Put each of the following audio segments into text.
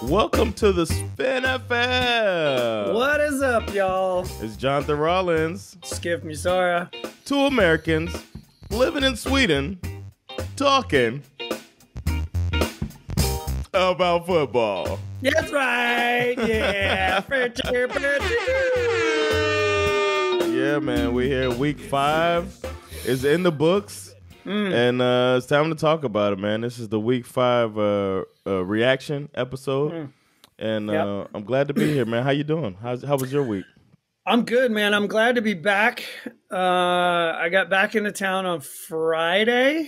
Welcome to the SveNFL. What is up, y'all? It's Jonathan Rollins. Schif Misora. Two Americans living in Sweden talking about football. That's right. Yeah. Yeah, man. We're here. Week 5 is in the books. And it's time to talk about it, man. This is the Week 5 reaction episode. And I'm glad to be here, man. How you doing? How was your week? I'm good, man. I'm glad to be back. I got back into town on Friday.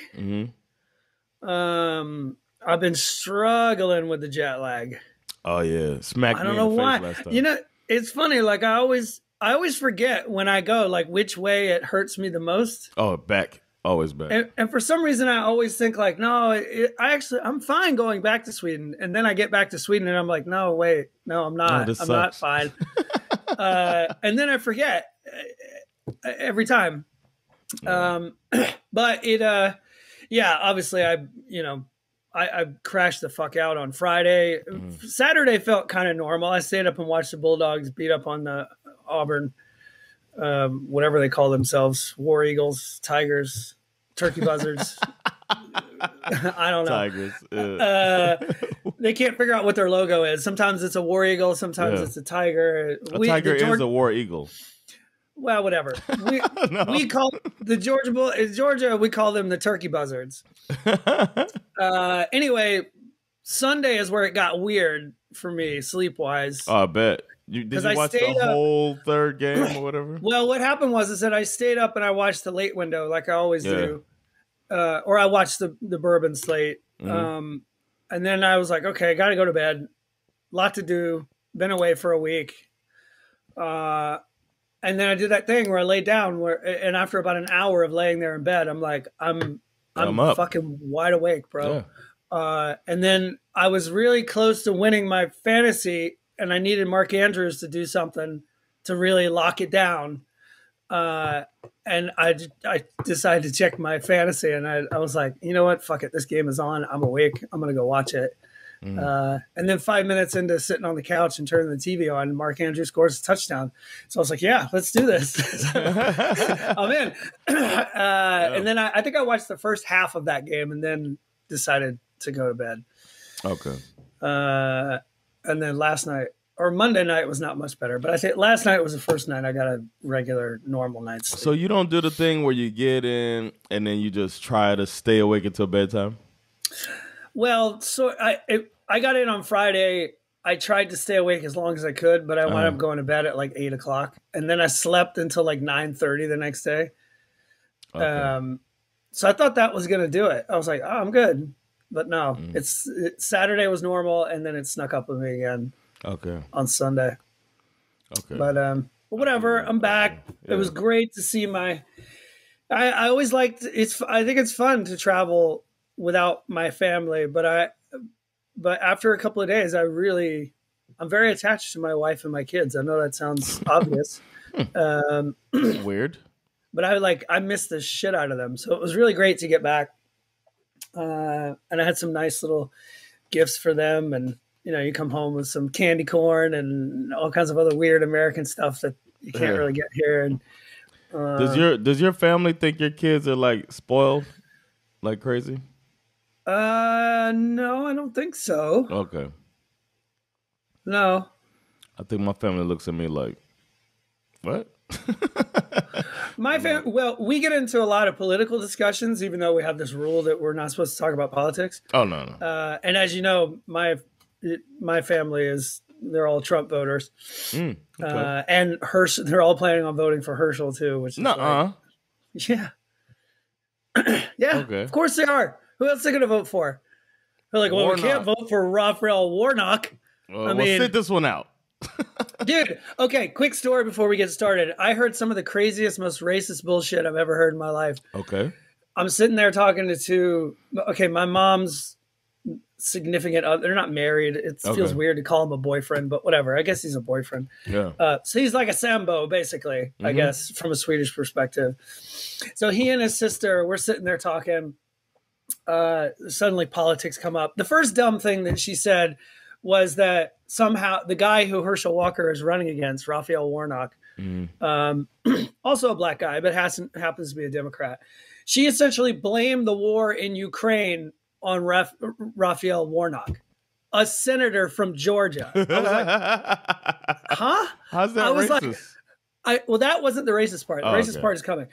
I've been struggling with the jet lag. Oh, yeah. Smacked me in the face last time. You know, it's funny. Like, I always forget when I go, like, which way it hurts me the most. Oh, back. Always back. And for some reason, I always think like, no, I'm fine going back to Sweden. And then I get back to Sweden and I'm like, no, wait, no, I'm not. I'm not fine. And then I forget every time. But it, yeah, obviously I crashed the fuck out on Friday. Saturday felt kind of normal. I stayed up and watched the Bulldogs beat up on the Auburn, whatever they call themselves, War Eagles, Tigers, Turkey Buzzards. I don't know. Tigers. They can't figure out what their logo is. Sometimes it's a War Eagle. Sometimes it's a tiger. A tiger is a War Eagle. Well, whatever. We call the Georgia. We call them the Turkey Buzzards. Anyway, Sunday is where it got weird for me sleep wise. Oh, I bet. Did you watch the whole third game or whatever? Well, what happened was that I stayed up and I watched the late window like I always do. Or I watched the bourbon slate. And then I was like, okay, I got to go to bed. Lot to do. Been away for a week. And then I did that thing where I laid down and after about an hour of laying there in bed, I'm like, I'm fucking wide awake, bro. Yeah. And then I was really close to winning my fantasy and I needed Mark Andrews to do something to really lock it down. And I decided to check my fantasy and I was like, you know what? Fuck it. This game is on. I'm awake. I'm going to go watch it. And then 5 minutes into sitting on the couch and turning the TV on, Mark Andrews scores a touchdown. So I was like, yeah, let's do this. I'm in. And then I think I watched the first half of that game and then decided to go to bed. Okay. And then last night or Monday night was not much better, but I think last night was the first night I got a regular normal night's sleep. So you don't do the thing where you get in and then you just try to stay awake until bedtime? Well, so I got in on Friday. I tried to stay awake as long as I could, but I wound up going to bed at like 8 o'clock. And then I slept until like 9:30 the next day. Okay. So I thought that was going to do it. I was like, oh, I'm good. But no, Saturday was normal, and then it snuck up with me again. Okay. On Sunday. Okay. But whatever. I'm back. Yeah. It was great to see my. I always liked it's. I think it's fun to travel without my family, but after a couple of days, I'm very attached to my wife and my kids. I know that sounds obvious. Weird. But I missed the shit out of them, so it was really great to get back. And I had some nice little gifts for them. And, you know, you come home with some candy corn and all kinds of other weird American stuff that you can't really get here. And does your family think your kids are like spoiled like crazy? No, I don't think so. Okay. No. I think my family looks at me like, what? Well, we get into a lot of political discussions, even though we have this rule that we're not supposed to talk about politics. Oh, no. And as you know, my family they're all Trump voters. Okay. And they're all planning on voting for Herschel too, which is yeah. Yeah, okay. Of course they are. Who else are they going to vote for? They're like, well, Warnock. We can't vote for Raphael Warnock. We'll sit this one out. Dude, okay, quick story before we get started. I heard some of the craziest, most racist bullshit I've ever heard in my life. Okay. I'm sitting there talking to my mom's significant other. They're not married. It feels weird to call him a boyfriend, but whatever. I guess he's a boyfriend. Yeah. So he's like a Sambo, basically, I guess, from a Swedish perspective. So he and his sister, we're sitting there talking. Suddenly politics come up. The first dumb thing that she said was that somehow the guy who Herschel Walker is running against, Raphael Warnock, also a black guy, but happens to be a Democrat. She essentially blamed the war in Ukraine on Raphael Warnock, a senator from Georgia. I was like, huh? How's that racist? Well, that wasn't the racist part. The racist part is coming.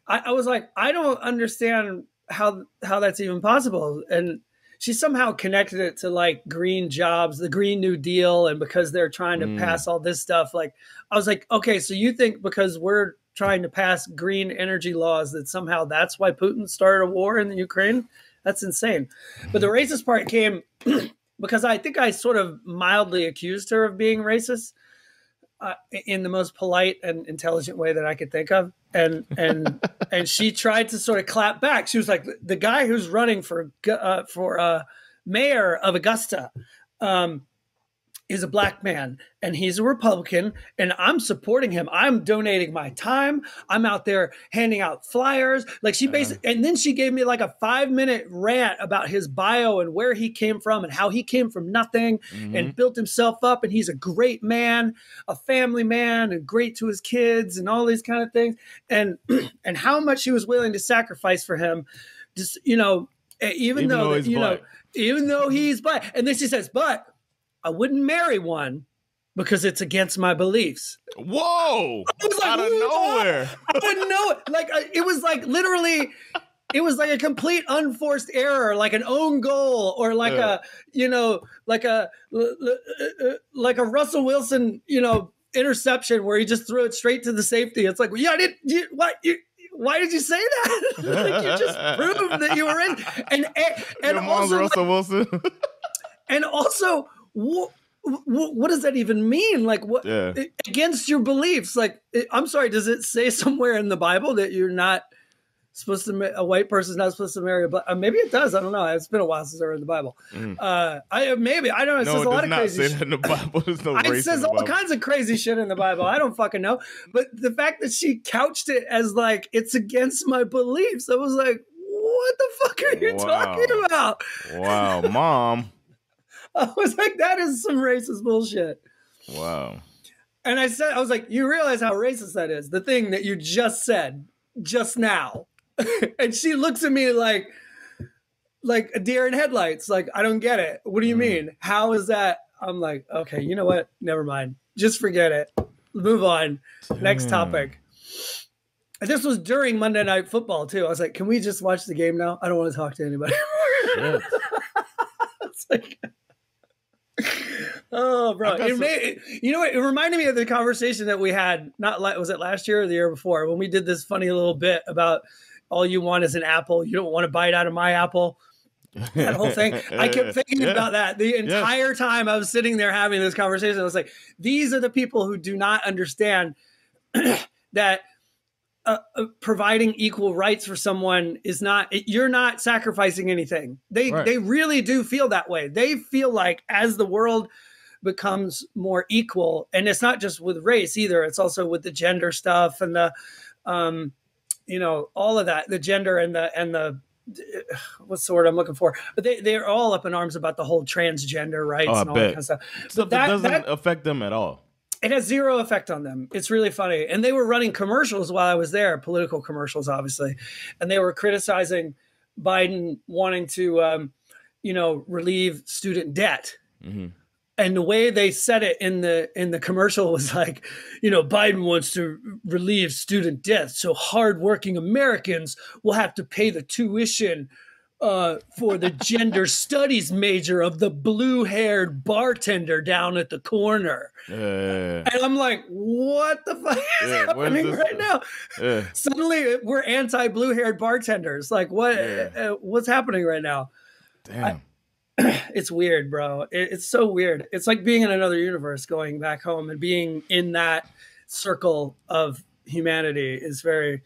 I was like, I don't understand how that's even possible. And she somehow connected it to like green jobs, the Green New Deal, and because they're trying to pass all this stuff. Like, I was like, okay, so you think because we're trying to pass green energy laws that somehow that's why Putin started a war in the Ukraine? That's insane. But the racist part came because I think I sort of mildly accused her of being racist in the most polite and intelligent way that I could think of. And she tried to sort of clap back. She was like, the guy who's running for mayor of Augusta is a black man, and he's a Republican, and I'm supporting him. I'm donating my time. I'm out there handing out flyers. Like she basically, and then she gave me like a 5-minute rant about his bio and where he came from and how he came from nothing and built himself up. And he's a great man, a family man, and great to his kids and all these kind of things. And how much she was willing to sacrifice for him. Just, even though he's black. And then she says, but I wouldn't marry one because it's against my beliefs. Whoa! I was like, out of nowhere. I didn't know it. Like it was like literally, it was like a complete unforced error, like an own goal, or like like a Russell Wilson, interception where he just threw it straight to the safety. It's like, yeah, why did you say that? Like, you just proved that you were in. And Your mom's also Russell Wilson. And also, what does that even mean? Like, what against your beliefs? Like, I'm sorry, does it say somewhere in the Bible that you're not supposed to, a white person's not supposed to marry a black? Maybe it does. I don't know. It's been a while since I read the Bible. I don't know. It says a lot of crazy shit in the Bible. There's no it says all kinds of crazy shit in the Bible. I don't fucking know. But the fact that she couched it as like, it's against my beliefs, I was like, what the fuck are you talking about? Wow, Mom. I was like, that is some racist bullshit. Wow. And I was like, you realize how racist that is? The thing that you just said just now. And she looks at me like a deer in headlights. Like, I don't get it. What do you mean? How is that? I'm like, okay, you know what? Never mind. Just forget it. Move on. Next topic. And this was during Monday Night Football, too. I was like, can we just watch the game now? I don't want to talk to anybody anymore. It's like... Oh, bro! It reminded me of the conversation that we had. Was it last year or the year before when we did this funny little bit about all you want is an apple. You don't want to bite out of my apple. That whole thing. I kept thinking about that the entire time I was sitting there having this conversation. I was like, these are the people who do not understand that providing equal rights for someone is not, you're not sacrificing anything. They really do feel that way. They feel like as the world becomes more equal, and it's not just with race either, it's also with the gender stuff and the all of that, the gender and the what's the word I'm looking for, but they're all up in arms about the whole transgender rights and all that kind of stuff. So that doesn't affect them at all. It has zero effect on them. It's really funny. And they were running commercials while I was there, political commercials, obviously. And they were criticizing Biden wanting to, relieve student debt. Mm-hmm. And the way they said it in the commercial was like, Biden wants to relieve student debt, so hardworking Americans will have to pay the tuition for the gender studies major of the blue-haired bartender down at the corner. And I'm like, what the fuck is happening right now? Suddenly we're anti-blue-haired bartenders. Like, what's happening right now? Damn. It's weird, bro. It's so weird. It's like being in another universe, going back home and being in that circle of humanity is very...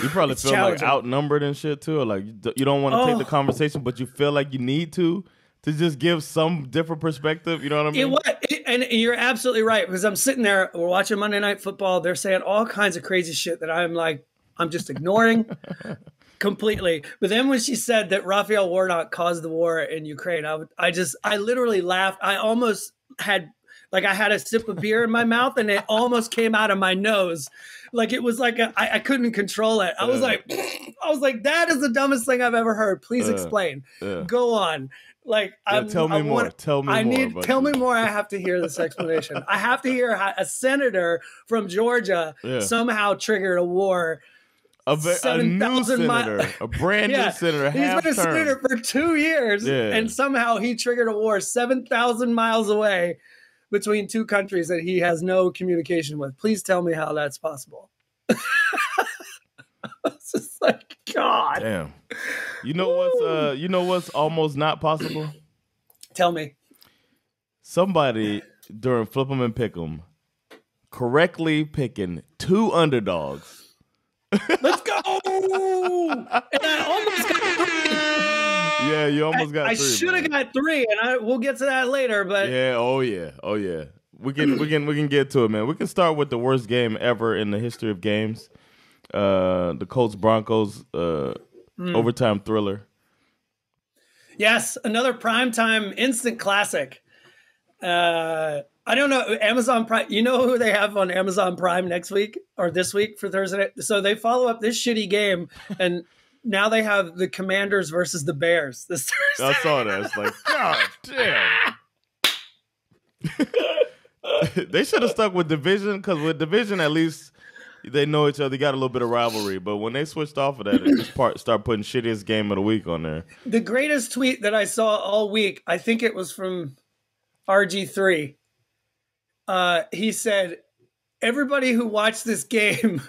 You probably feel like outnumbered and shit too, or like you don't want to take the conversation, but you feel like you need to just give some different perspective. You know what I mean? And you're absolutely right, because I'm sitting there, we're watching Monday Night Football. They're saying all kinds of crazy shit that I'm just ignoring. completely. But then when she said that Raphael Warnock caused the war in Ukraine, I literally laughed. I almost had, like, I had a sip of beer in my mouth and it almost came out of my nose. Like, it was like I couldn't control it. I was like, that is the dumbest thing I've ever heard. Please explain. Go on. Like, tell me more. Tell me more. I have to hear this explanation. I have to hear how a senator from Georgia somehow triggered a war. A new senator, a brand new senator. He's been a senator for 2 years, and somehow he triggered a war 7,000 miles away between two countries that he has no communication with. Please tell me how that's possible. It's just like, God. Damn. You know what's almost not possible? Tell me. Somebody during Flip 'em and Pick 'em correctly picking two underdogs. Let's go! And I almost got 3. Yeah, you almost got 3. I should have got 3, and we'll get to that later. But oh yeah. We can get to it, man. We can start with the worst game ever in the history of games. The Colts Broncos overtime thriller. Yes, another primetime instant classic. I don't know, Amazon Prime. You know who they have on Amazon Prime next week or this week for Thursday? So they follow up this shitty game, and now they have the Commanders versus the Bears this Thursday. I saw that. It's like, God damn. They should have stuck with division, because with division, at least they know each other. They got a little bit of rivalry. But when they switched off of that, they just start putting shittiest game of the week on there. The greatest tweet that I saw all week, I think it was from RG3. He said, everybody who watched this game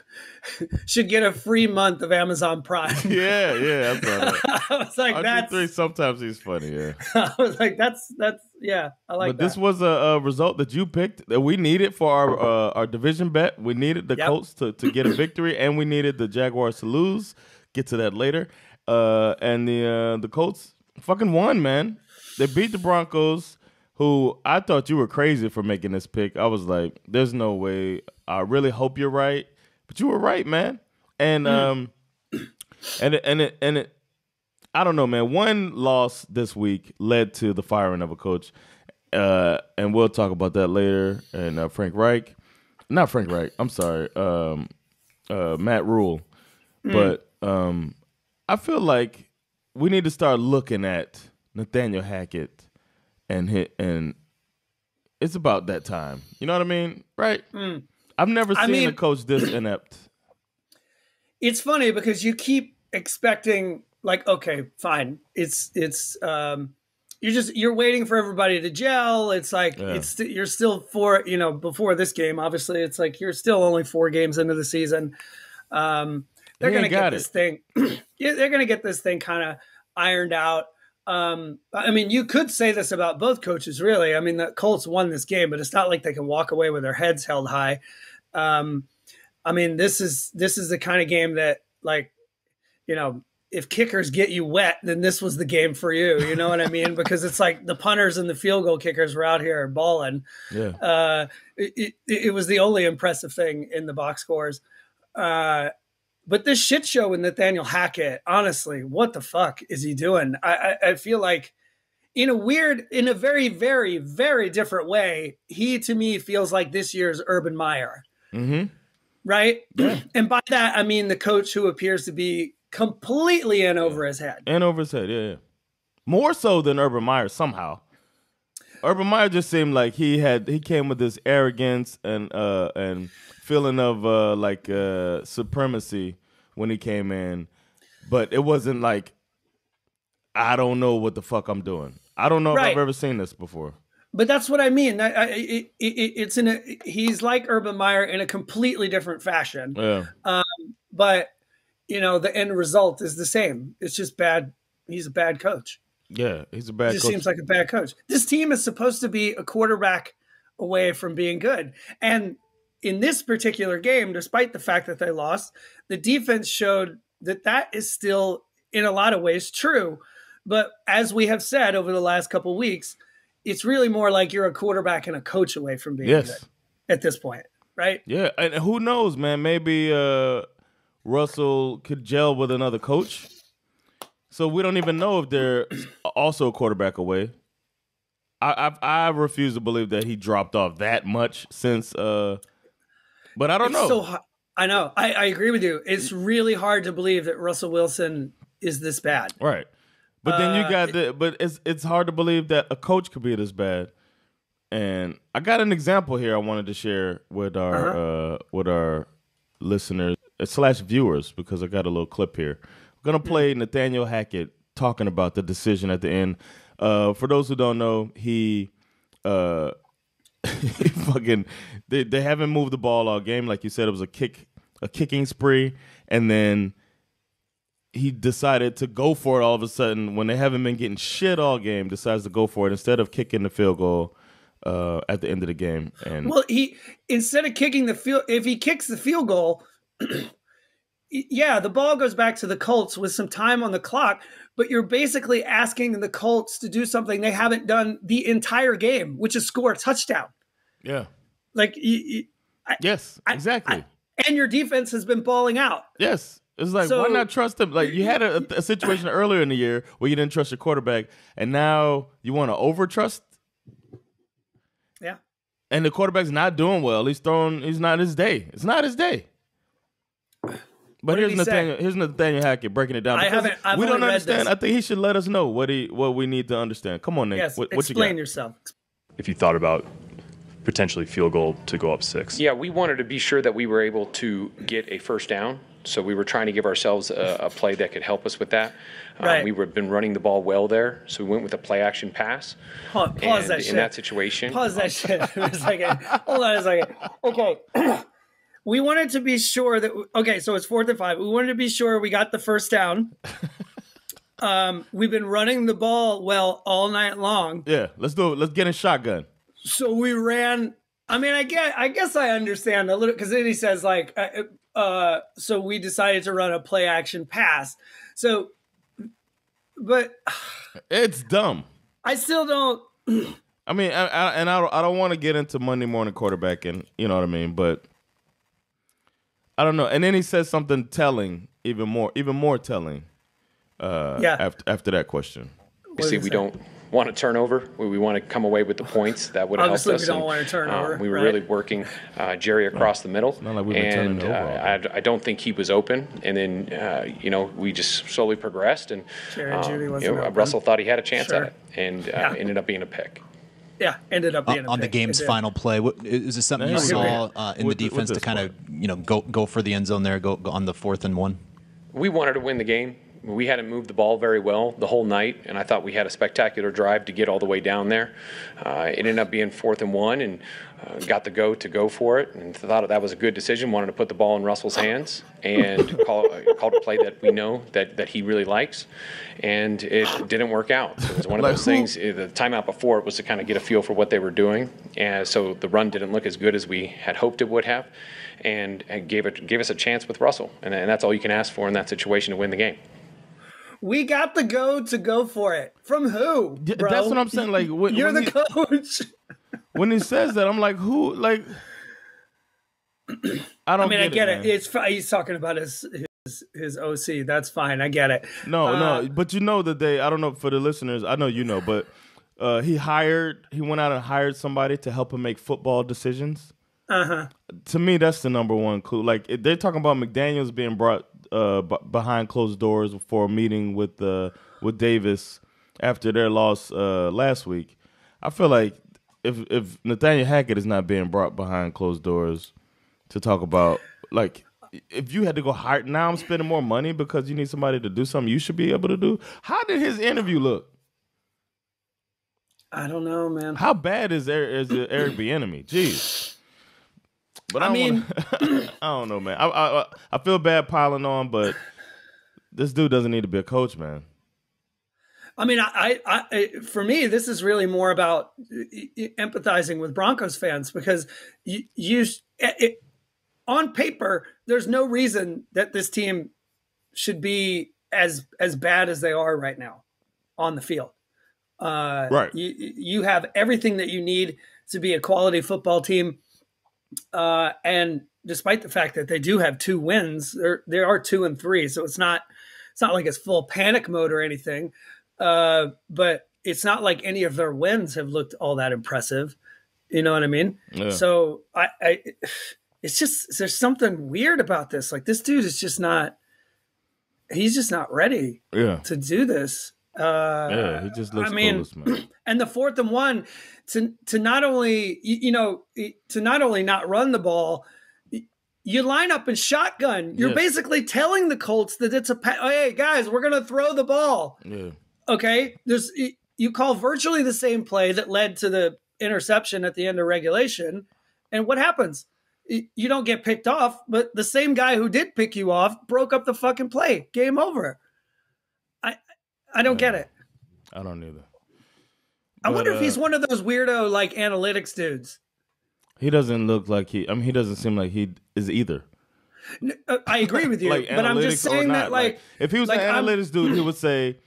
should get a free month of Amazon Prime. Yeah, that's right. I was like, RG3, sometimes he's funny, yeah. I was like, that's yeah, I like that. But this was a result that you picked that we needed for our division bet. We needed the Colts to get a victory, and we needed the Jaguars to lose. Get to that later. And the Colts fucking won, man. They beat the Broncos, who I thought you were crazy for making this pick. I was like, there's no way. I really hope you're right. But you were right, man. And it I don't know, man. One loss this week led to the firing of a coach. And we'll talk about that later. And not Frank Reich. I'm sorry. Matt Rhule. But I feel like we need to start looking at Nathaniel Hackett and it's about that time. You know what I mean? Right? I've never seen a coach this inept. It's funny because you keep expecting, like, okay, fine. You're waiting for everybody to gel. It's like you're still before this game. Obviously, it's like you're still only 4 games into the season. They're going to get this thing. They're going to get this thing kind of ironed out. I mean, you could say this about both coaches, really. I mean, the Colts won this game, but it's not like they can walk away with their heads held high. I mean, this is the kind of game that, like, if kickers get you wet, then this was the game for you. You know what I mean? Because it's like the punters and the field goal kickers were out here balling. Yeah. It was the only impressive thing in the box scores. But this shit show with Nathaniel Hackett, honestly, what the fuck is he doing? I feel like in a very, very, very different way, he, to me, feels like this year's Urban Meyer. Mm-hmm. Right? Yeah. And by that, I mean the coach who appears to be completely in over his head. In over his head, yeah. More so than Urban Meyer somehow. Urban Meyer just seemed like he came with this arrogance and feeling of supremacy when he came in, but it wasn't like, I don't know what the fuck I'm doing. I don't know if I've ever seen this before. But that's what I mean. He's like Urban Meyer in a completely different fashion. Yeah. But the end result is the same. It's just bad. He's a bad coach. Yeah, he's a bad coach. He just seems like a bad coach. This team is supposed to be a quarterback away from being good. And in this particular game, despite the fact that they lost, the defense showed that is still, in a lot of ways, true. But as we have said over the last couple of weeks, it's really more like you're a quarterback and a coach away from being good at this point, right? Yeah, and who knows, man? Maybe Russell could gel with another coach. So we don't even know if they're also a quarterback away. I refuse to believe that he dropped off that much since. But I don't know. So I know. I agree with you. It's really hard to believe that Russell Wilson is this bad. Right. But then you got but it's hard to believe that a coach could be this bad. And I got an example here I wanted to share with our listeners / viewers because I got a little clip here. I'm gonna play Nathaniel Hackett talking about the decision at the end. For those who don't know, he fucking they haven't moved the ball all game. Like you said, it was a kicking spree, and then he decided to go for it all of a sudden when they haven't been getting shit all game. Decides to go for it instead of kicking the field goal at the end of the game. And he instead of kicking the field, if he kicks the field goal, yeah, the ball goes back to the Colts with some time on the clock. But you're basically asking the Colts to do something they haven't done the entire game, which is score a touchdown. Yeah. Like, yes, exactly. And your defense has been balling out. Yes. It's like, why not trust them? Like, you had a situation earlier in the year where you didn't trust your quarterback, and now you want to over-trust? Yeah. And the quarterback's not doing well. He's not his day. It's not his day. But here's Nathaniel Hackett breaking it down. We don't understand. I think he should let us know what we need to understand. Come on, Nate. Yes, what explain you got? yourself. If you thought about potentially field goal to go up 6. Yeah, we wanted to be sure that we were able to get a first down. So we were trying to give ourselves a play that could help us with that. Right. We were been running the ball well there, so we went with a play action pass. Pause that shit. In that situation. Pause that shit for a second. Hold on a second. Okay. We wanted to be sure that so it's 4th and 5. We wanted to be sure we got the first down. We've been running the ball well all night long. Yeah, let's do it. Let's get in shotgun. So we ran. I mean, I guess I understand a little because then he says like, so we decided to run a play action pass. So, but it's dumb. I still don't. I mean, I don't want to get into Monday morning quarterbacking. You know what I mean, but. I don't know. And then he says something telling, even more telling. After that question. See, we don't want a turnover. We want to come away with the points that would have helped us. Obviously, we don't want a turnover. We were really working Jerry across the middle. Not like we've been turning over. I don't think he was open. And then, we just slowly progressed. And Russell thought he had a chance at it and ended up being a pick. Yeah, ended up being on the game's final play. Is this something you saw in the defense to kind of go for the end zone there, go on the 4th and 1? We wanted to win the game. We hadn't moved the ball very well the whole night, and I thought we had a spectacular drive to get all the way down there. It ended up being 4th and 1, and got the go to go for it, and thought that was a good decision. Wanted to put the ball in Russell's hands and called a play that we know that he really likes, and it didn't work out. So it was one of those things. The timeout before it was to kind of get a feel for what they were doing, and so the run didn't look as good as we had hoped it would have, and gave us a chance with Russell, and that's all you can ask for in that situation to win the game. We got the go to go for it. From who, bro? That's what I'm saying. Like you're the coach. When he says that, I'm like, who? Like, I don't. I get it. It's he's talking about his OC. That's fine. I get it. No, but you know that I don't know for the listeners. I know you know, but he went out and hired somebody to help him make football decisions. To me, that's the number one clue. Like they're talking about McDaniels being brought behind closed doors for a meeting with Davis after their loss last week. I feel like if Nathaniel Hackett is not being brought behind closed doors to talk about, like, if you had to go hire, now I'm spending more money because you need somebody to do something you should be able to do. How did his interview look? I don't know, man. How bad is Eric Bieniemy? Jeez. But I don't know, man. I feel bad piling on, but this dude doesn't need to be a coach, man. I mean, for me, this is really more about empathizing with Broncos fans because on paper, there's no reason that this team should be as bad as they are right now on the field. Right. You have everything that you need to be a quality football team. And despite the fact that they do have 2 wins, they are 2-3. So it's not like it's full panic mode or anything. But it's not like any of their wins have looked all that impressive. You know what I mean? Yeah. So it's just, there's something weird about this. Like, this dude is just not, he's just not ready to do this. Yeah, he just looks clueless, man. And the 4th and 1 to not only, to not only not run the ball, you line up in shotgun. You're basically telling the Colts that it's hey guys, we're going to throw the ball. Yeah. Okay. You call virtually the same play that led to the interception at the end of regulation. And what happens? You don't get picked off, but the same guy who did pick you off broke up the fucking play. Game over. I don't get it. I don't either. I wonder if he's one of those weirdo like analytics dudes. He doesn't look like he doesn't seem like he is either. I agree with you, but I'm just saying that like if he was an analytics dude, he would say,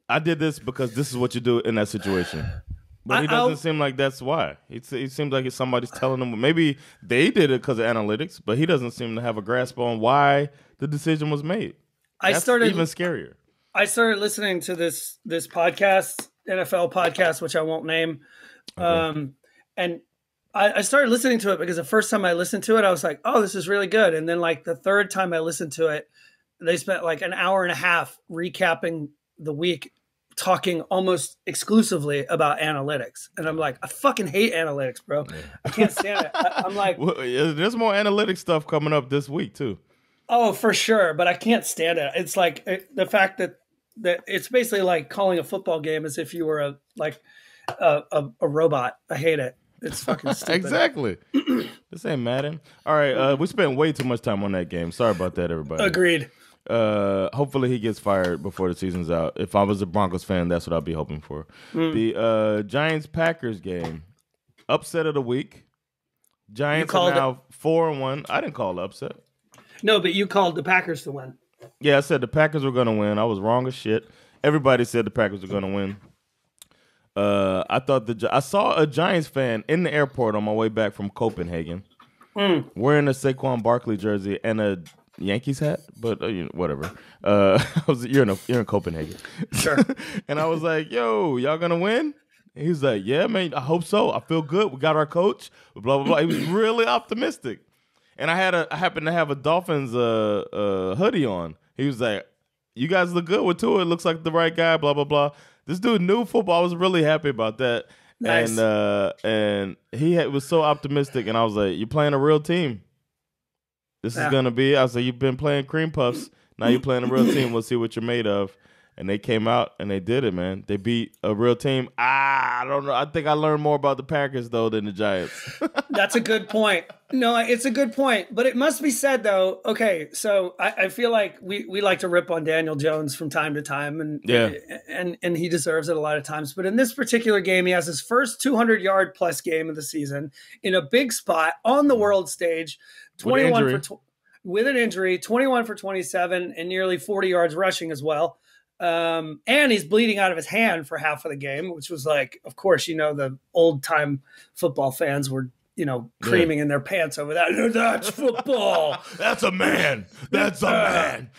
I did this because this is what you do in that situation. But he doesn't seem like that's why. He seems like somebody's telling him. Maybe they did it because of analytics, but he doesn't seem to have a grasp on why the decision was made. That's even scarier. I started listening to this podcast, NFL podcast, which I won't name. Okay. And I started listening to it because the first time I listened to it, I was like, oh, this is really good. And then like the third time I listened to it, they spent like an hour and a half recapping the week, talking almost exclusively about analytics. And I'm like, I fucking hate analytics, bro. Yeah. I can't stand it. I'm like, well, there's more analytics stuff coming up this week too. Oh, for sure. But I can't stand it. It's like the fact that it's basically like calling a football game as if you were a robot. I hate it. It's fucking stupid. Exactly. This ain't Madden. All right. We spent way too much time on that game. Sorry about that, everybody. Agreed. Hopefully he gets fired before the season's out. If I was a Broncos fan, that's what I'd be hoping for. The Giants-Packers game. Upset of the week. Giants are now 4-1. I didn't call the upset. No, but you called the Packers to win. Yeah, I said the Packers were going to win. I was wrong as shit. Everybody said the Packers were going to win. I saw a Giants fan in the airport on my way back from Copenhagen wearing a Saquon Barkley jersey and a Yankees hat, but whatever. You're in Copenhagen. Sure. And I was like, yo, y'all going to win? And he was like, yeah, man, I hope so. I feel good. We got our coach. Blah, blah, blah. He was really optimistic. And I happened to have a Dolphins hoodie on. He was like, you guys look good with Tua. It looks like the right guy, blah, blah, blah. This dude knew football. I was really happy about that. Nice. And he was so optimistic. And I was like, you're playing a real team. This is going to be, I was like, you've been playing cream puffs. Now you're playing a real team. We'll see what you're made of. And they came out and they did it, man. They beat a real team. I don't know. I think I learned more about the Packers, though, than the Giants. That's a good point. No, it's a good point. But it must be said, though, okay, so I feel like we like to rip on Daniel Jones from time to time, and he deserves it a lot of times. But in this particular game, he has his first 200-yard plus game of the season in a big spot on the world stage, 21 with an injury, 21 for 27, and nearly 40 yards rushing as well. And he's bleeding out of his hand for half of the game, which was like, of course, the old time football fans were, creaming in their pants over that. That's football. That's a man. That's a man.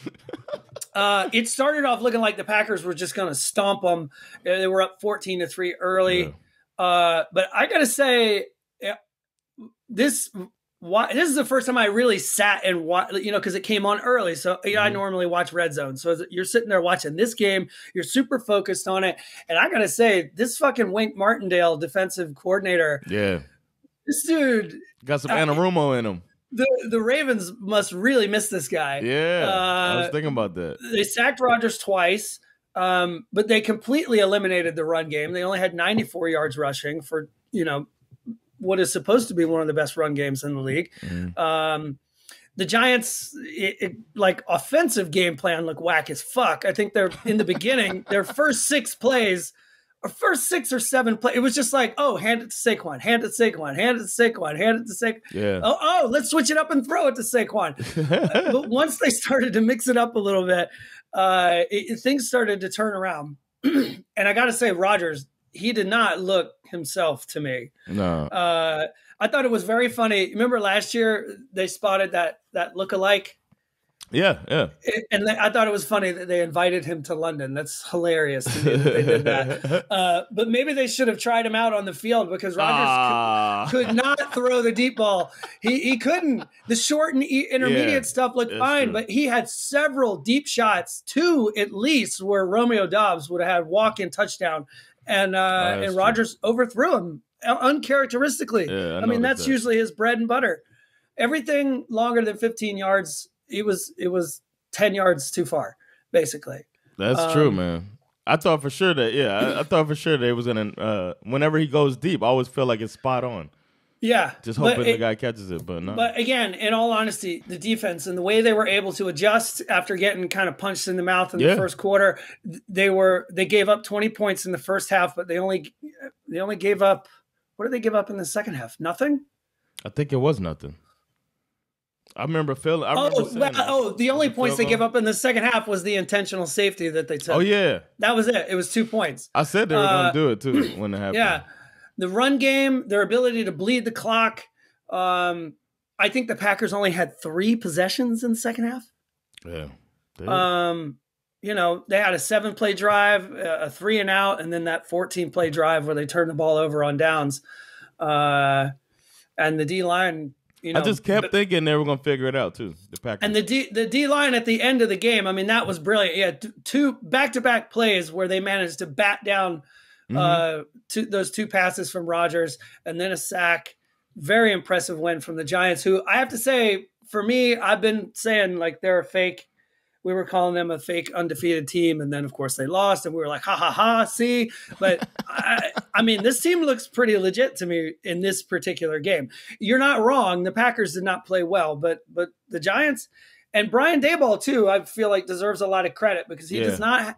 It started off looking like the Packers were just going to stomp them. They were up 14-3 early. Yeah. But I got to say, this is the first time I really sat and watched, because it came on early. So I normally watch Red Zone. So you're sitting there watching this game, you're super focused on it. And I got to say, this fucking Wink Martindale defensive coordinator. Yeah. This dude. Got some Anarumo in him. The Ravens must really miss this guy. Yeah. I was thinking about that. They sacked Rodgers twice, but they completely eliminated the run game. They only had 94 yards rushing for, what is supposed to be one of the best run games in the league. The Giants, offensive game plan look whack as fuck. I think they're in the beginning, their first 6 plays, or first 6 or 7 plays, it was just like, oh, hand it to Saquon, hand it to Saquon, hand it to Saquon, hand it to Saquon. Yeah. Oh, let's switch it up and throw it to Saquon. But once they started to mix it up a little bit, things started to turn around. And I got to say, Rodgers, he did not look himself to me. No. I thought it was very funny. Remember last year they spotted that look-alike? Yeah. And I thought it was funny that they invited him to London. That's hilarious to me that they did that. But maybe they should have tried him out on the field because Rodgers could not throw the deep ball. He couldn't. The short and intermediate stuff looked fine, but he had several deep shots, 2 at least, where Romeo Doubs would have had walk-in touchdown, and Rodgers overthrew him uncharacteristically. Yeah, I mean, that's usually his bread and butter. Everything longer than 15 yards, it was 10 yards too far, basically. That's true, man. I thought for sure that, I thought for sure that it was going to, whenever he goes deep, I always feel like it's spot on. Yeah. Just hoping the guy catches it, but no. But again, in all honesty, the defense and the way they were able to adjust after getting kind of punched in the mouth in the first quarter, they gave up 20 points in the first half, but they only gave up, what did they give up in the second half? Nothing? I think it was nothing. I remember saying the only points they gave up in the second half was the intentional safety that they took. Oh, yeah. That was it. It was 2 points. I said they were going to do it, too, when it happened. Yeah. The run game, their ability to bleed the clock. I think the Packers only had 3 possessions in the second half. Yeah. They had a 7-play drive, a 3-and-out, and then that 14-play drive where they turned the ball over on downs. And the D-line, I just kept thinking they were going to figure it out, too, the Packers. And the D-line at the end of the game, I mean, that was brilliant. Yeah, 2 back-to-back plays where they managed to bat down those 2 passes from Rodgers and then a sack. Very impressive win from the Giants, who I have to say, for me, I've been saying, like, they're a fake. We were calling them a fake undefeated team, and then, of course, they lost, and we were like, ha, ha, ha, see? But, I mean, this team looks pretty legit to me in this particular game. You're not wrong. The Packers did not play well, but the Giants and Brian Daboll, too, I feel like deserves a lot of credit because he does not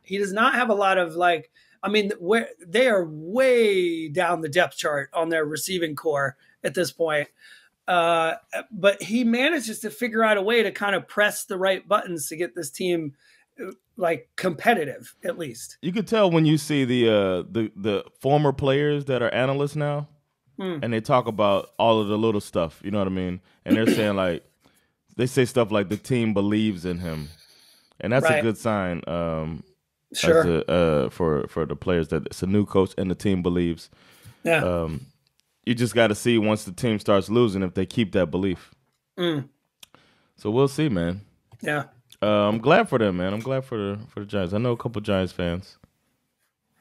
have a lot of, like, I mean, where they are way down the depth chart on their receiving core at this point. But he manages to figure out a way to kind of press the right buttons to get this team like competitive, at least. You could tell when you see the former players that are analysts now, and they talk about all of the little stuff. You know what I mean? And they're saying like they say stuff like the team believes in him, and that's a good sign. Sure. For the players that it's a new coach and the team believes. Yeah. You just got to see once the team starts losing if they keep that belief. So we'll see, man. Yeah. I'm glad for them, man. I'm glad for the Giants. I know a couple Giants fans.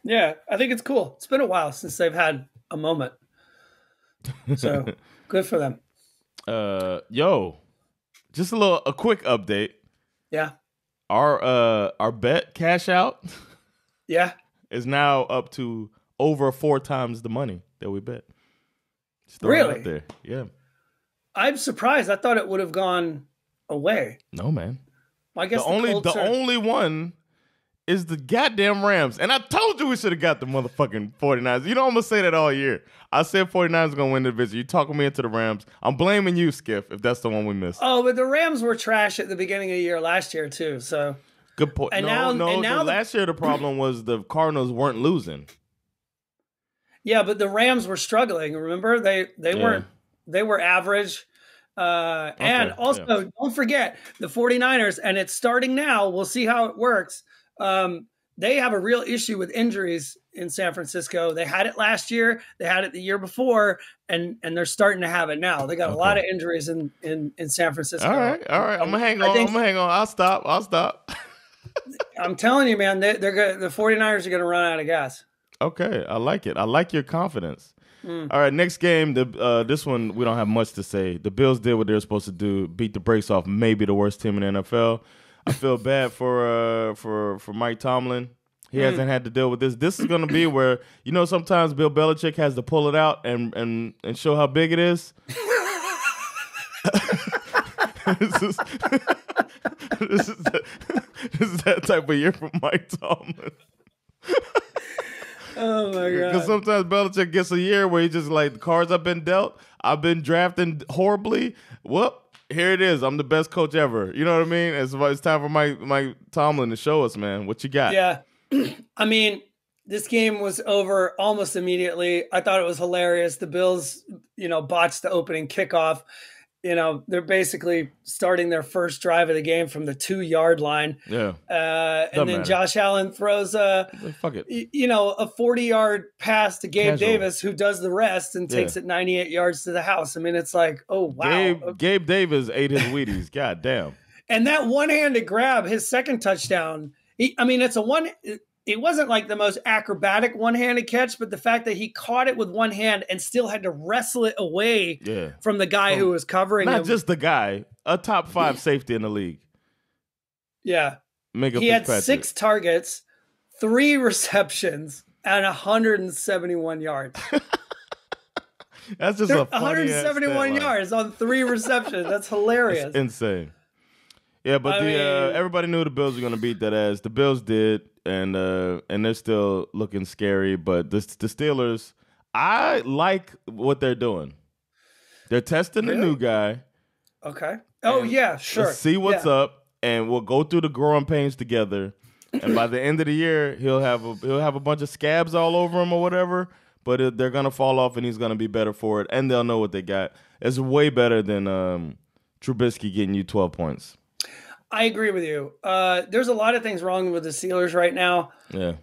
Yeah, I think it's cool. It's been a while since they've had a moment. So good for them. Just a quick update. Yeah. Our bet cash out is now up to over 4 times the money that we bet. Really? There. Yeah. I'm surprised. I thought it would have gone away. No, man. Well, I guess the only one is the goddamn Rams. And I told you we should have got the motherfucking 49ers. You know I'm going to say that all year. I said 49ers are going to win the division. You talking me into the Rams. I'm blaming you, Schif, if that's the one we missed. Oh, but the Rams were trash at the beginning of the year last year, too. So good point. And last year the problem was the Cardinals weren't losing. Yeah, but the Rams were struggling. Remember, they weren't. They were average. And also, don't forget the 49ers, and it's starting now. We'll see how it works. They have a real issue with injuries in San Francisco. They had it last year. They had it the year before, and they're starting to have it now. They got a lot of injuries in San Francisco. All right. I'm gonna hang on. I'll stop. I'm telling you, man, the 49ers are going to run out of gas. Okay, I like it. I like your confidence. All right, next game. This one we don't have much to say. The Bills did what they were supposed to do, beat the brakes off maybe the worst team in the NFL. I feel bad for Mike Tomlin. He hasn't had to deal with this. This is going to be where sometimes Bill Belichick has to pull it out and show how big it is. This is that type of year for Mike Tomlin. Oh, my God. Because sometimes Belichick gets a year where he's just like, the cards I've been dealt, I've been drafting horribly. Whoop, here it is. I'm the best coach ever. You know what I mean? It's time for Mike Tomlin to show us, man, what you got. Yeah. I mean, This game was over almost immediately. I thought it was hilarious. The Bills, botched the opening kickoff. They're basically starting their first drive of the game from the 2-yard line. Yeah. And then Josh Allen throws a 40-yard pass to Gabe Davis, who does the rest and takes it 98 yards to the house. I mean, it's like, oh, wow. Gabe Davis ate his Wheaties. God damn. And that one-handed grab, his second touchdown, it wasn't like the most acrobatic one-handed catch, but the fact that he caught it with one hand and still had to wrestle it away from the guy who was covering him. Not just the guy, a top 5 safety in the league. Yeah. He had 6 targets, 3 receptions, and 171 yards. That's just a funny 171 yards on 3 receptions. That's hilarious. That's insane. Yeah, but everybody knew the Bills were going to beat that ass. The Bills did, and they're still looking scary. But the Steelers, I like what they're doing. They're testing the new guy. Okay. Oh, yeah, sure. Let's see what's up, and we'll go through the growing pains together. And by the end of the year, he'll have a bunch of scabs all over him or whatever. But they're going to fall off, and he's going to be better for it, and they'll know what they got. It's way better than Trubisky getting you 12 points. I agree with you. There's a lot of things wrong with the Steelers right now. Yeah.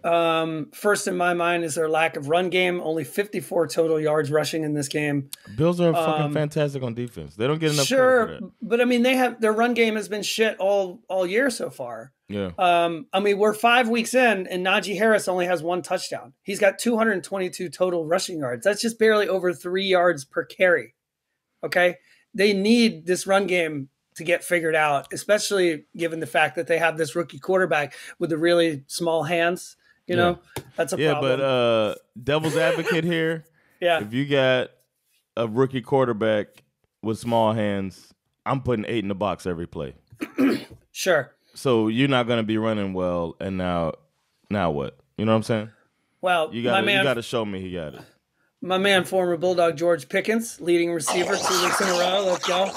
First in my mind is their lack of run game. Only 54 total yards rushing in this game. Bills are fucking fantastic on defense. They don't get enough credit for that. But I mean, their run game has been shit all year so far. Yeah. I mean, we're 5 weeks in, and Najee Harris only has 1 touchdown. He's got 222 total rushing yards. That's just barely over 3 yards per carry. Okay, they need this run game to get figured out, especially given the fact that they have this rookie quarterback with the really small hands. That's a problem. Yeah, but devil's advocate here. Yeah. If you got a rookie quarterback with small hands, I'm putting 8 in the box every play. Sure. So you're not going to be running well, and now what? You know what I'm saying? Well, you got to show me he got it. My man, former Bulldog George Pickens, leading receiver 2 weeks in a row. Let's go.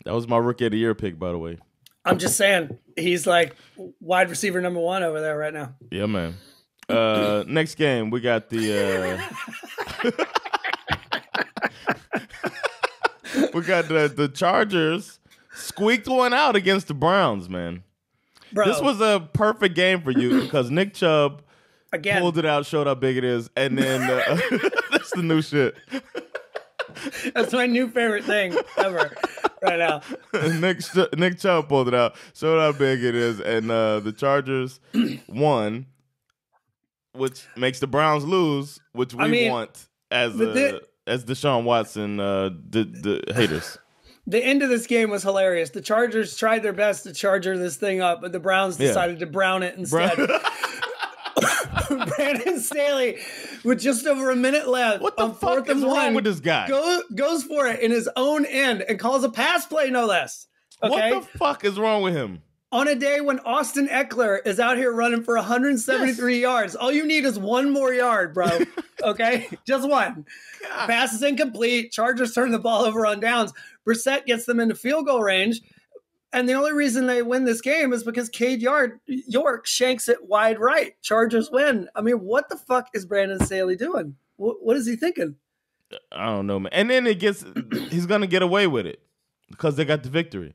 That was my rookie of the year pick, by the way. I'm just saying, he's like wide receiver number 1 over there right now. Yeah, man. Next game, we got the the Chargers squeaked one out against the Browns, man. Bro. This was a perfect game for you because Nick Chubb pulled it out, showed how big it is, and then that's the new shit. That's my new favorite thing ever right now. Nick Chubb pulled it out, showed how big it is, and the Chargers won, which makes the Browns lose, which we want as Deshaun Watson the haters. The end of this game was hilarious. The Chargers tried their best to charger this thing up, but the Browns decided to brown it instead. Brandon Staley, with just over a minute left, what the fuck is wrong with this guy? Goes for it in his own end and calls a pass play, no less. Okay? What the fuck is wrong with him? On a day when Austin Eckler is out here running for 173 yards, all you need is 1 more yard, bro. Okay? Just 1. God. Pass is incomplete. Chargers turn the ball over on downs. Brissett gets them into field goal range. And the only reason they win this game is because Cade York shanks it wide right. Chargers win. I mean, what the fuck is Brandon Staley doing? What is he thinking? I don't know, man. And then he's going to get away with it because they got the victory.